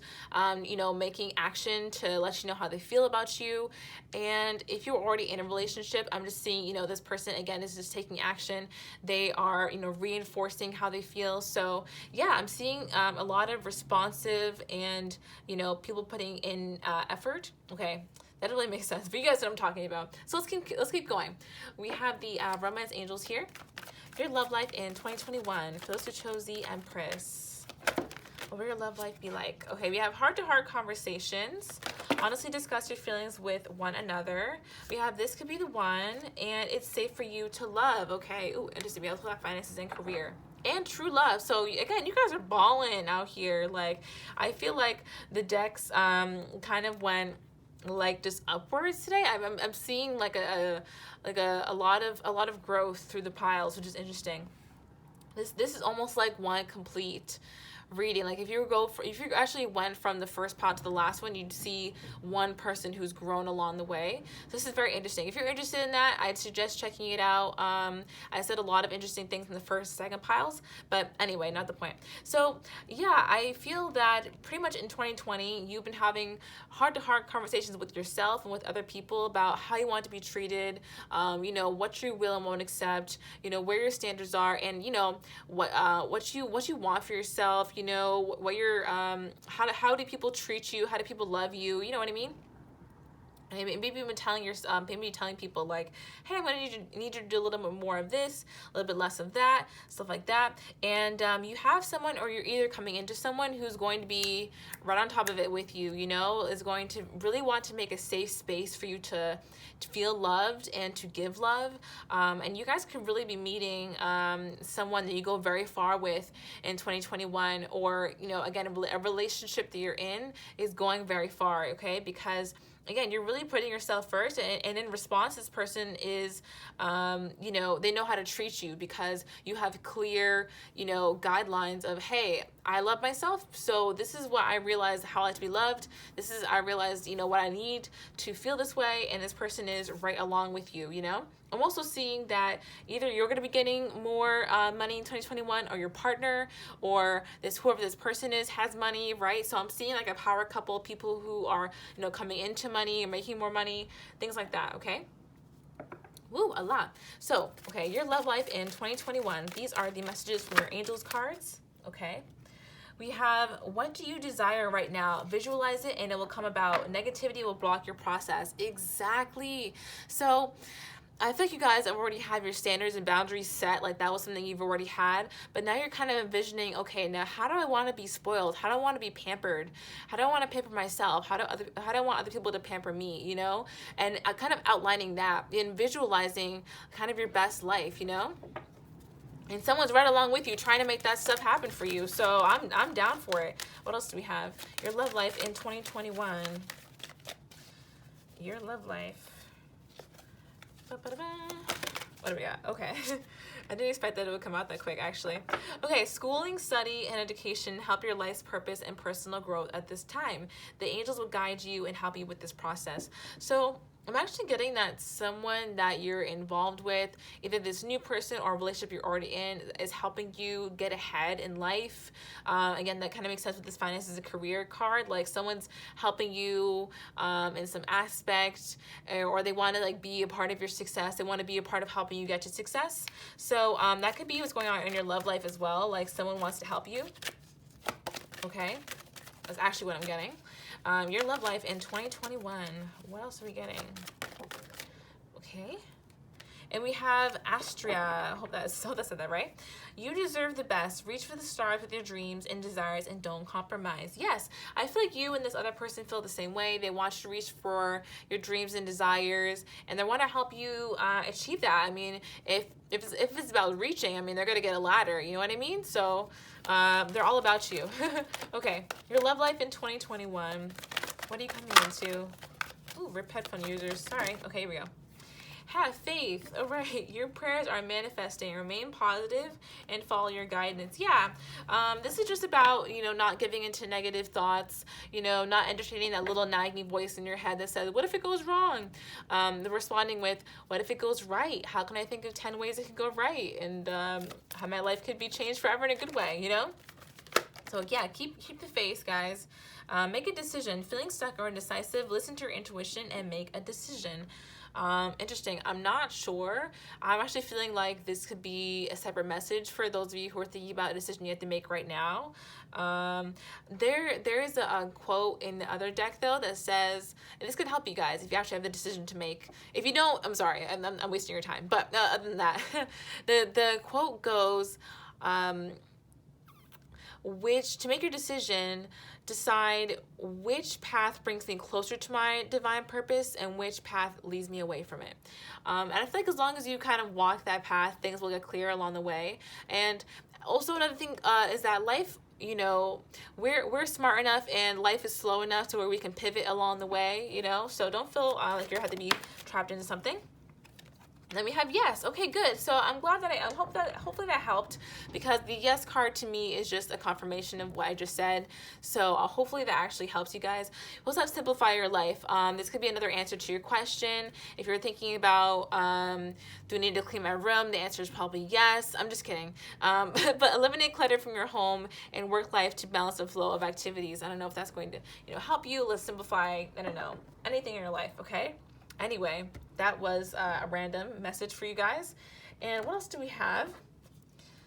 you know, making action to let you know how they feel about you. And if you're already in a relationship, I'm just seeing, you know, this person, again, is just taking action. They are, you know, reinforcing how they feel. So, yeah, I'm seeing a lot of responsive and, you know, people putting in effort. Okay, that really makes sense. But you guys know what I'm talking about. So let's keep going. We have the Romance Angels here. Your love life in 2021. For those who chose the Empress. What will your love life be like? Okay, we have heart-to-heart conversations. Honestly discuss your feelings with one another. We have this could be the one, and it's safe for you to love. Okay, ooh, interesting. We also have finances and career. And true love. So again, you guys are balling out here. Like, I feel like the decks kind of went like just upwards today. I'm seeing like a lot of growth through the piles, which is interesting. This is almost like one complete reading. Like, if you actually went from the first pot to the last one, you'd see one person who's grown along the way. So this is very interesting. If you're interested in that, I'd suggest checking it out. I said a lot of interesting things in the first and second piles, but anyway, not the point. So yeah, I feel that pretty much in 2020, you've been having heart-to-heart conversations with yourself and with other people about how you want to be treated, you know, what you will and won't accept, you know, where your standards are, and you know what you want for yourself. You know, what you're, how do people treat you? How do people love you? You know what I mean? And maybe you've been telling maybe telling people like, hey, I'm going to need you to do a little bit more of this, a little bit less of that, stuff like that. And you have someone, or you're either coming into someone who's going to be right on top of it with you, you know, is going to really want to make a safe space for you to feel loved and to give love. And you guys could really be meeting someone that you go very far with in 2021, or, you know, again, a relationship that you're in is going very far, okay? Because again, you're really putting yourself first, and in response, this person is, you know, they know how to treat you because you have clear, you know, guidelines of, hey, I love myself, so this is what I realize how I like to be loved. I realized, you know, what I need to feel this way, and this person is right along with you, you know? I'm also seeing that either you're going to be getting more money in 2021, or your partner, or whoever this person is has money, right? So I'm seeing like a power couple, people who are, you know, coming into money and making more money, things like that, okay? Woo, a lot. So, okay, your love life in 2021. These are the messages from your angels cards, okay? We have, what do you desire right now? Visualize it and it will come about. Negativity will block your process. Exactly. So I feel like you guys already have your standards and boundaries set. Like that was something you've already had. But now you're kind of envisioning, okay, now how do I want to be spoiled? How do I want to be pampered? How do I want to pamper myself? How do I want other people to pamper me, you know? And kind of outlining that and visualizing kind of your best life, you know? And someone's right along with you trying to make that stuff happen for you. So I'm down for it. What else do we have? Your love life in 2021. Your love life. What do we got? Okay. I didn't expect that it would come out that quick, actually. Okay, schooling, study, and education help your life's purpose and personal growth at this time. The angels will guide you and help you with this process. So I'm actually getting that someone that you're involved with, either this new person or relationship you're already in, is helping you get ahead in life. Again, that kind of makes sense with this finances and career card. Like someone's helping you in some aspect, or they want to like be a part of your success. They want to be a part of helping you get to success. So that could be what's going on in your love life as well. Like someone wants to help you. Okay, that's actually what I'm getting. Your love life in 2021. What else are we getting? Okay. And we have Astria. I hope I said that right. You deserve the best. Reach for the stars with your dreams and desires and don't compromise. Yes, I feel like you and this other person feel the same way. They want you to reach for your dreams and desires, and they want to help you achieve that. I mean, if it's about reaching, I mean, they're going to get a ladder. You know what I mean? So they're all about you. Okay, your love life in 2021. What are you coming into? Ooh, RIP headphone users. Sorry. Okay, here we go. Have faith. All right, your prayers are manifesting. Remain positive and follow your guidance. Yeah, this is just about, you know, not giving into negative thoughts, you know, not entertaining that little nagging voice in your head that says, what if it goes wrong? Responding with, what if it goes right? How can I think of 10 ways it can go right? And how my life could be changed forever in a good way, you know? So yeah, keep the faith, guys. Make a decision. Feeling stuck or indecisive, listen to your intuition and make a decision. Interesting. I'm not sure. I'm actually feeling like this could be a separate message for those of you who are thinking about a decision you have to make right now. There is a quote in the other deck though that says, and this could help you guys if you actually have the decision to make. If you don't, I'm sorry, I'm wasting your time. But other than that, the quote goes, to make your decision, decide which path brings me closer to my divine purpose and which path leads me away from it. And I feel like as long as you kind of walk that path, things will get clear along the way. And also another thing is that life, you know, we're smart enough and life is slow enough to where we can pivot along the way, you know, so don't feel like you have to be trapped into something. Then we have yes. Okay, good. So I'm glad that hopefully that helped, because the yes card to me is just a confirmation of what I just said. So hopefully that actually helps you guys. We'll have simplify your life. This could be another answer to your question. If you're thinking about do I need to clean my room, the answer is probably yes. I'm just kidding. But eliminate clutter from your home and work life to balance the flow of activities. I don't know if that's going to, you know, help you. Let's simplify, I don't know, anything in your life. Okay. Anyway, that was a random message for you guys. And what else do we have?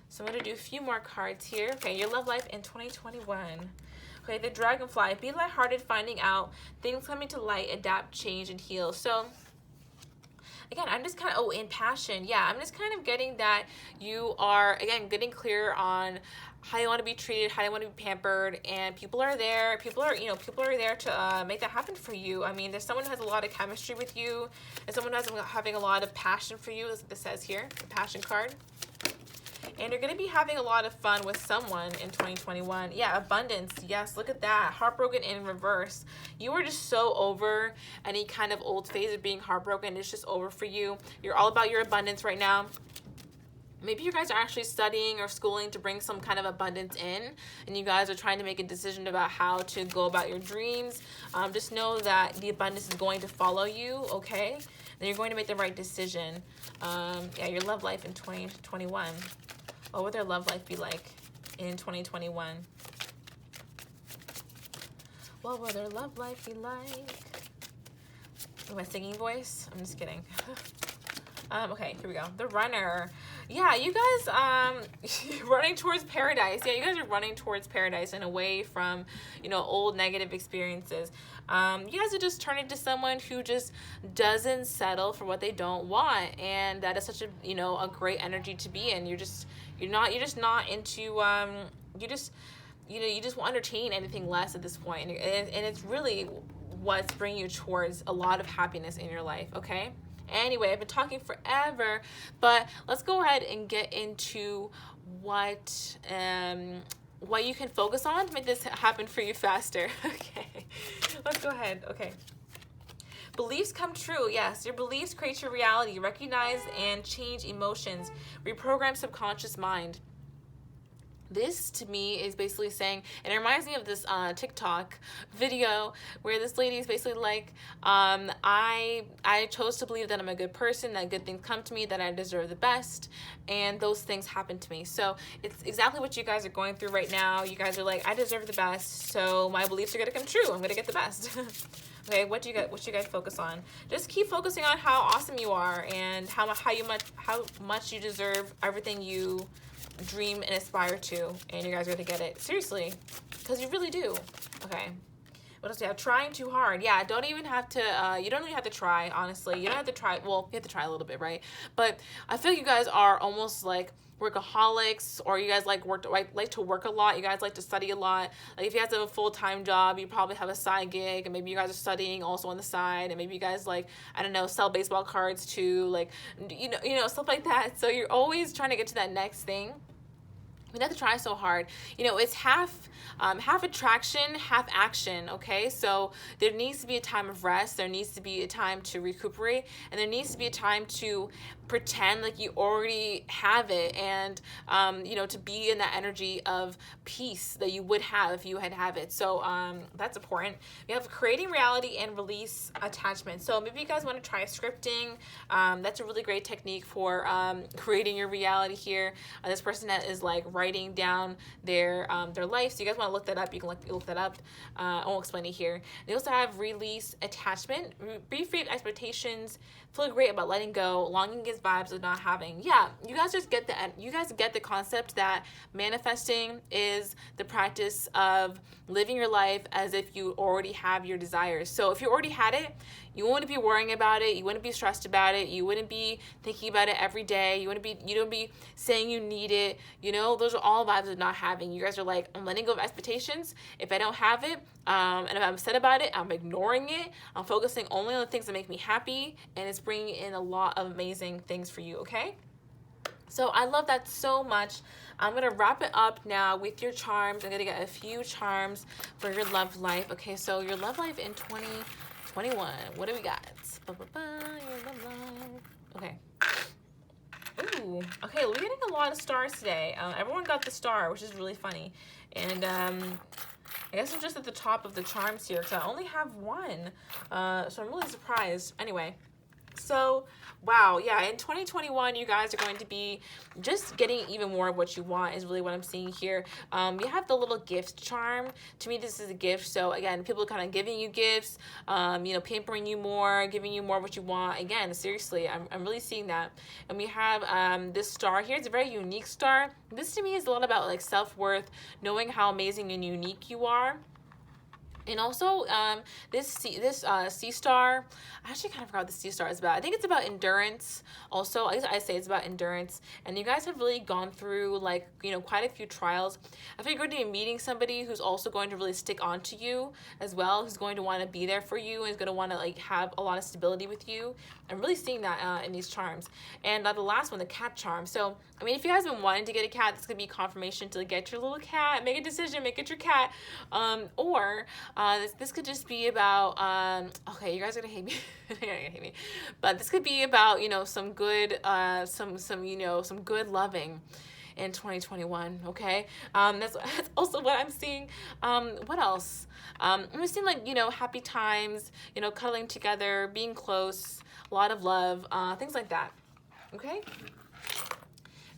So I'm going to do a few more cards here. Okay, your love life in 2021. Okay, the dragonfly. Be lighthearted, finding out things coming to light, adapt, change, and heal. So again, I'm just kind of, in passion. Yeah, I'm just kind of getting that you are, again, getting clear on how you want to be treated, how you want to be pampered, and people are there. People are there to make that happen for you. I mean, there's someone who has a lot of chemistry with you, and someone who's having a lot of passion for you, as this says here, the passion card. And you're going to be having a lot of fun with someone in 2021. Yeah, abundance. Yes, look at that. Heartbroken in reverse. You are just so over any kind of old phase of being heartbroken. It's just over for you. You're all about your abundance right now. Maybe you guys are actually studying or schooling to bring some kind of abundance in, and you guys are trying to make a decision about how to go about your dreams. Just know that the abundance is going to follow you, okay? And you're going to make the right decision. Yeah, your love life in 2021. What would their love life be like in 2021? What will their love life be like? My singing voice? I'm just kidding. Okay, here we go. The runner. yeah, you guys, running towards paradise. Yeah, you guys are running towards paradise and away from, old negative experiences. You guys are just turning to someone who just doesn't settle for what they don't want, and that is such a great energy to be in. You're just not into you just won't entertain anything less at this point, and it's really what's bringing you towards a lot of happiness in your life. Okay. Anyway, I've been talking forever, but let's go ahead and get into what you can focus on to make this happen for you faster. Okay, let's go ahead. Okay. Beliefs come true. Yes, your beliefs create your reality. Recognize and change emotions. Reprogram subconscious mind. This to me is basically saying, and it reminds me of this TikTok video where this lady is basically like, I chose to believe that I'm a good person, that good things come to me, that I deserve the best, and those things happen to me. So it's exactly what you guys are going through right now. You guys are like, I deserve the best, so my beliefs are gonna come true. I'm gonna get the best. Okay, what you guys focus on? Just keep focusing on how awesome you are and how much you deserve everything you dream and aspire to, and you guys are gonna get it. Seriously, because you really do. Okay, what else do you have? Trying too hard. Yeah, don't even have to, you don't even have to try, honestly. You don't have to try, well, you have to try a little bit, right? But I feel you guys are almost like workaholics, or you guys like to work a lot. You guys like to study a lot. Like if you guys have a full-time job, you probably have a side gig, and maybe you guys are studying also on the side, and maybe you guys like, I don't know, sell baseball cards too, like, stuff like that. So you're always trying to get to that next thing. We don't have to try so hard. It's half attraction, half action, okay? So there needs to be a time of rest. There needs to be a time to recuperate. And there needs to be a time to pretend like you already have it, and, to be in that energy of peace that you would have if you had it. So that's important. We have creating reality and release attachment. So maybe you guys want to try scripting. That's a really great technique for creating your reality here. This person that is like writing down their life. So you guys want to look that up, you can look that up. I won't explain it here. They also have release attachment. Be free of expectations. Feel great about letting go. Longing is vibes of not having. Yeah, you guys get the concept that manifesting is the practice of living your life as if you already have your desires. So if you already had it, you wouldn't be worrying about it. You wouldn't be stressed about it. You wouldn't be thinking about it every day. You don't be saying you need it. Those are all vibes of not having. You guys are like, I'm letting go of expectations. If I don't have it, and if I'm upset about it, I'm ignoring it. I'm focusing only on the things that make me happy, and it's bringing in a lot of amazing things for you, okay? So I love that so much. I'm going to wrap it up now with your charms. I'm going to get a few charms for your love life. Okay, so your love life in 2021. What do we got? Your love life. Okay. Ooh. Okay, we're getting a lot of stars today. Everyone got the star, which is really funny. And I guess I'm just at the top of the charms here because I only have one. So I'm really surprised. Anyway. So, wow, yeah, in 2021, you guys are going to be just getting even more of what you want is really what I'm seeing here. You have the little gift charm. To me, this is a gift. So, again, people kind of giving you gifts, pampering you more, giving you more of what you want. Again, seriously, I'm really seeing that. And we have this star here. It's a very unique star. This, to me, is a lot about, like, self-worth, knowing how amazing and unique you are. And also, this sea star, I actually kind of forgot what the sea star is about. I think it's about endurance. Also, I say it's about endurance. And you guys have really gone through, like, quite a few trials. I feel you're going to be meeting somebody who's also going to really stick on to you as well, who's going to want to be there for you and is going to want to, like, have a lot of stability with you. I'm really seeing that in these charms. And the last one, the cat charm. So, I mean, if you guys have been wanting to get a cat, this could be confirmation to get your little cat, make a decision, make it your cat. Or this could just be about, okay, you guys are gonna hate me. You're gonna hate me. But this could be about, some good, some good loving in 2021, okay? That's also what I'm seeing. What else? I'm seeing, happy times, cuddling together, being close, a lot of love, things like that, okay?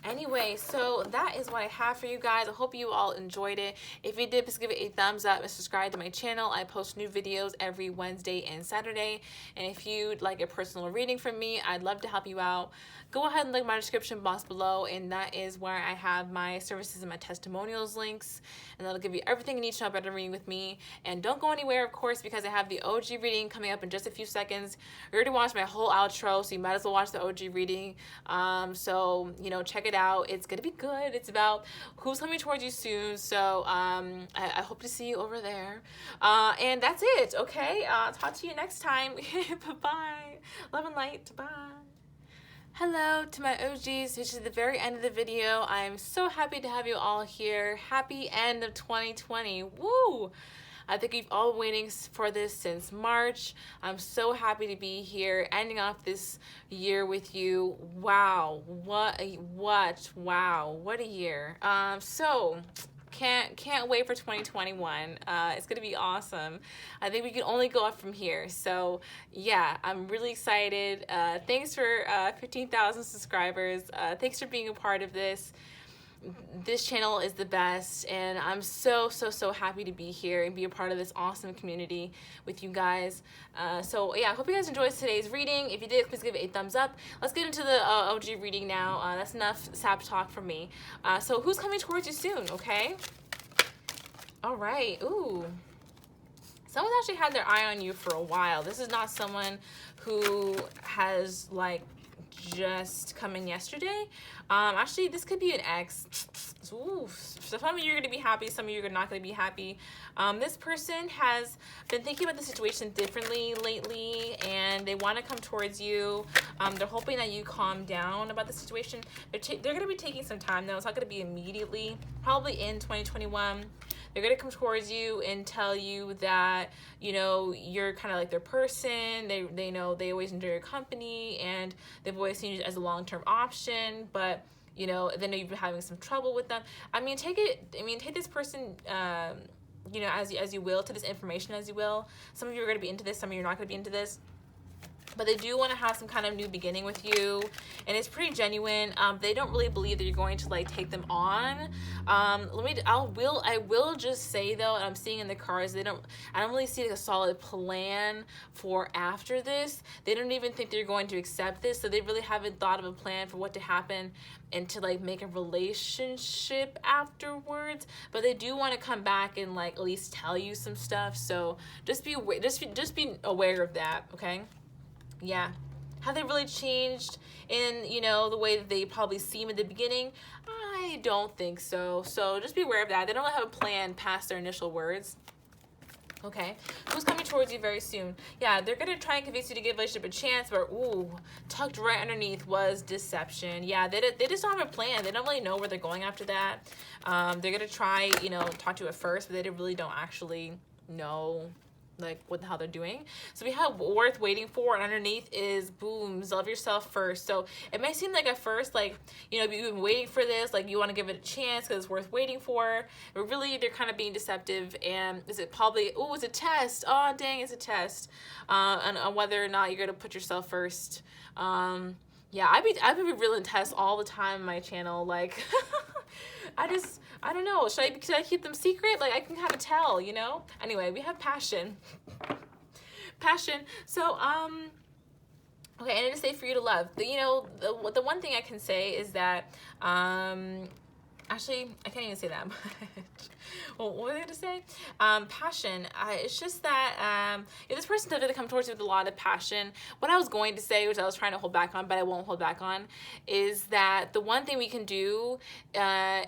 Anyway, so that is what I have for you guys. I hope you all enjoyed it. If you did, please give it a thumbs up and subscribe to my channel. I post new videos every Wednesday and Saturday. And if you'd like a personal reading from me, I'd love to help you out. Go ahead and look at my description box below, and that is where I have my services and my testimonials links. And that'll give you everything you need to know about a reading with me. And don't go anywhere, of course, because I have the OG reading coming up in just a few seconds. You already watched my whole outro, so you might as well watch the OG reading. So, you know, check it out. It's gonna be good. It's about who's coming towards you soon. So I hope to see you over there. And that's it. Okay. Talk to you next time. Bye-bye. Love and light. Bye. Hello to my OGs, which is the very end of the video. I'm so happy to have you all here. Happy end of 2020. Woo! I think we've all been waiting for this since March. I'm so happy to be here, ending off this year with you. Wow, what a year. So can't wait for 2021. It's gonna be awesome. I think we can only go up from here. So yeah, I'm really excited. Thanks for 15,000 subscribers. Thanks for being a part of this. This channel is the best, and I'm so happy to be here and be a part of this awesome community with you guys. So yeah, I hope you guys enjoyed today's reading. If you did, please give it a thumbs up. Let's get into the OG reading now. That's enough sap talk from me. So who's coming towards you soon, okay? All right. Ooh. Someone's actually had their eye on you for a while. This is not someone who has like just come in yesterday. Actually, this could be an ex. Ooh, so some of you are going to be happy, some of you are not going to be happy. This person has been thinking about the situation differently lately, and they want to come towards you. They're hoping that you calm down about the situation. They're going to be taking some time, though. It's not going to be immediately, probably in 2021. They're going to come towards you and tell you that, you know, you're kind of like their person. They know they always enjoy your company, and they've always seen you as a long-term option, but, you know, they know you've been having some trouble with them. Take this person, you know, as you will, to this information as you will. Some of you are going to be into this, some of you are not going to be into this. But they do want to have some kind of new beginning with you, and it's pretty genuine. They don't really believe that you're going to like take them on. I will just say though, and I'm seeing in the cards, I don't really see like a solid plan for after this. They don't even think they're going to accept this, so they really haven't thought of a plan for what to happen and to like make a relationship afterwards. But they do want to come back and like at least tell you some stuff. So just be aware of that, okay? Yeah. Have they really changed in, you know, the way that they probably seem at the beginning? I don't think so. So just be aware of that. They don't have a plan past their initial words. Okay. Who's coming towards you very soon? Yeah, they're going to try and convince you to give a relationship a chance, but ooh, tucked right underneath was deception. Yeah, they just don't have a plan. They don't really know where they're going after that. They're going to try, you know, talk to you at first, but they really don't actually know like what the hell they're doing. So we have worth waiting for, and underneath is boom, love yourself first. So it may seem like at first, like, you know, you've been waiting for this, like you want to give it a chance because it's worth waiting for, but really they're kind of being deceptive. And is it probably, oh, it's a test. Oh dang, it's a test on whether or not you're gonna put yourself first. Yeah, I've been reeling tests all the time on my channel. Like I don't know. Should I keep them secret? Like, I can kind of tell, you know? Anyway, we have passion. Passion. So, okay, and it is safe for you to love. You know, the one thing I can say is that, actually, I can't even say that much. Well, what was I going to say? Passion. It's just that if this person doesn't really come towards you with a lot of passion, what I was going to say, which I was trying to hold back on, but I won't hold back on, is that the one thing we can do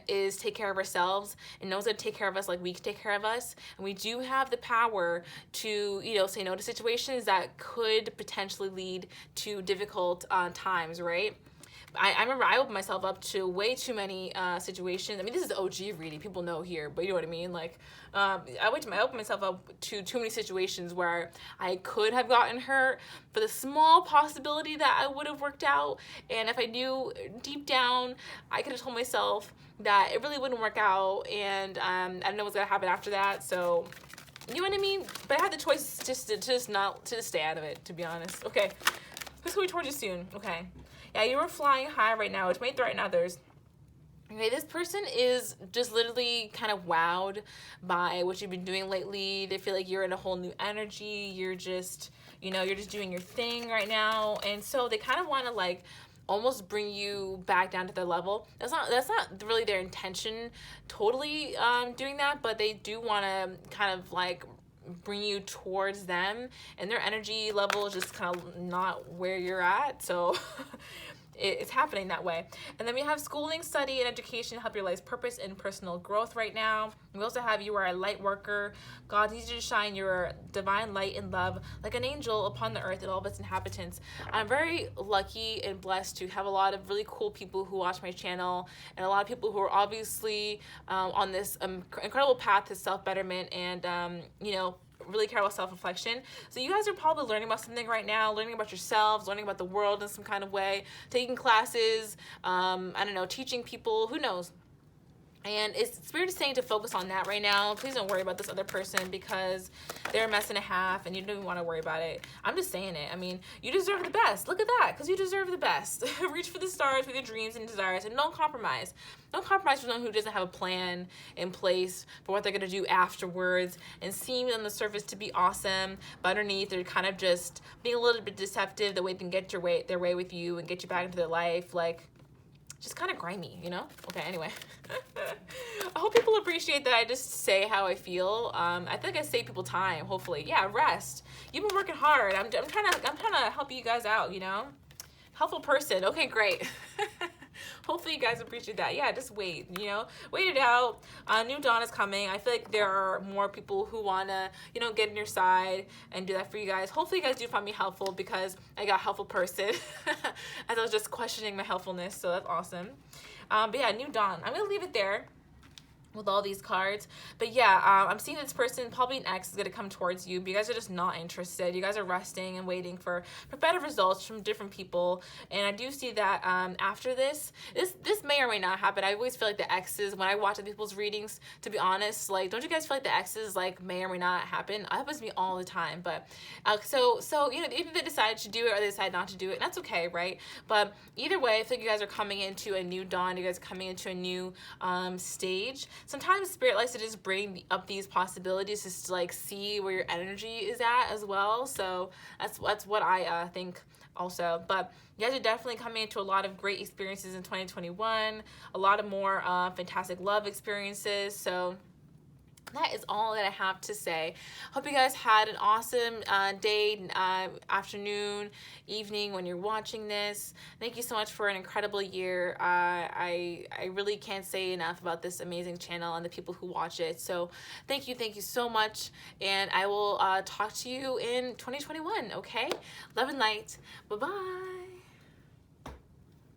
is take care of ourselves, and no one's going to take care of us like we can take care of us. And we do have the power to, you know, say no to situations that could potentially lead to difficult times, right? I remember I opened myself up to way too many situations. I mean, this is OG reading. People know here, but you know what I mean? Like, I opened myself up to too many situations where I could have gotten hurt for the small possibility that I would have worked out. And if I knew deep down, I could have told myself that it really wouldn't work out. And I don't know what's going to happen after that. So, you know what I mean? But I had the choice to stay out of it, to be honest. Okay. Who's coming towards you soon? Okay. Yeah, you are flying high right now, which may threaten others. Okay, this person is just literally kind of wowed by what you've been doing lately. They feel like you're in a whole new energy. You're just, you're just doing your thing right now. And so they kind of want to like almost bring you back down to their level. That's not really their intention totally doing that, but they do want to kind of like bring you towards them, and their energy level is just kind of not where you're at. So it's happening that way. And then we have schooling, study, and education help your life's purpose and personal growth right now. We also have you are a light worker. God needs you to shine your divine light and love like an angel upon the earth and all of its inhabitants. I'm very lucky and blessed to have a lot of really cool people who watch my channel, and a lot of people who are obviously on this incredible path to self-betterment and, really care about self-reflection. So you guys are probably learning about something right now, learning about yourselves, learning about the world in some kind of way, taking classes, teaching people, who knows. And Spirit is saying to focus on that right now. Please don't worry about this other person because they're a mess and a half and you don't even want to worry about it. I'm just saying it. I mean, you deserve the best. Look at that, because you deserve the best. Reach for the stars with your dreams and desires, and don't compromise. Don't compromise for someone who doesn't have a plan in place for what they're going to do afterwards and seem on the surface to be awesome, but underneath they're kind of just being a little bit deceptive, the way they can get their way with you and get you back into their life. Like, just kind of grimy, Okay, anyway. I hope people appreciate that I just say how I feel. I think I save people time, hopefully. Yeah, rest. You've been working hard. I'm trying to help you guys out, Helpful person. Okay, great. Hopefully you guys appreciate that. Yeah, just wait, wait it out. New dawn is coming. I feel like there are more people who want to, get in your side and do that for you guys. Hopefully you guys do find me helpful, because I got a helpful person as I was just questioning my helpfulness. So that's awesome. But yeah, new dawn. I'm going to leave it there with all these cards. But yeah, I'm seeing this person, probably an ex, is going to come towards you, but you guys are just not interested. You guys are resting and waiting for better results from different people. And I do see that after this may or may not happen. I always feel like the exes, when I watch other people's readings, to be honest, like, don't you guys feel like the exes like may or may not happen? It happens to me all the time. But so either they decide to do it or they decide not to do it, and that's okay, right? But either way, I think you guys are coming into a new dawn. You guys are coming into a new stage. Sometimes Spirit likes to just bring up these possibilities just to like see where your energy is at as well. So that's what I think also. But you guys are definitely coming into a lot of great experiences in 2021, a lot of more fantastic love experiences. So that is all that I have to say. Hope you guys had an awesome day, afternoon, evening when you're watching this. Thank you so much for an incredible year. I really can't say enough about this amazing channel and the people who watch it. So thank you so much. And I will talk to you in 2021, okay? Love and light. Bye-bye.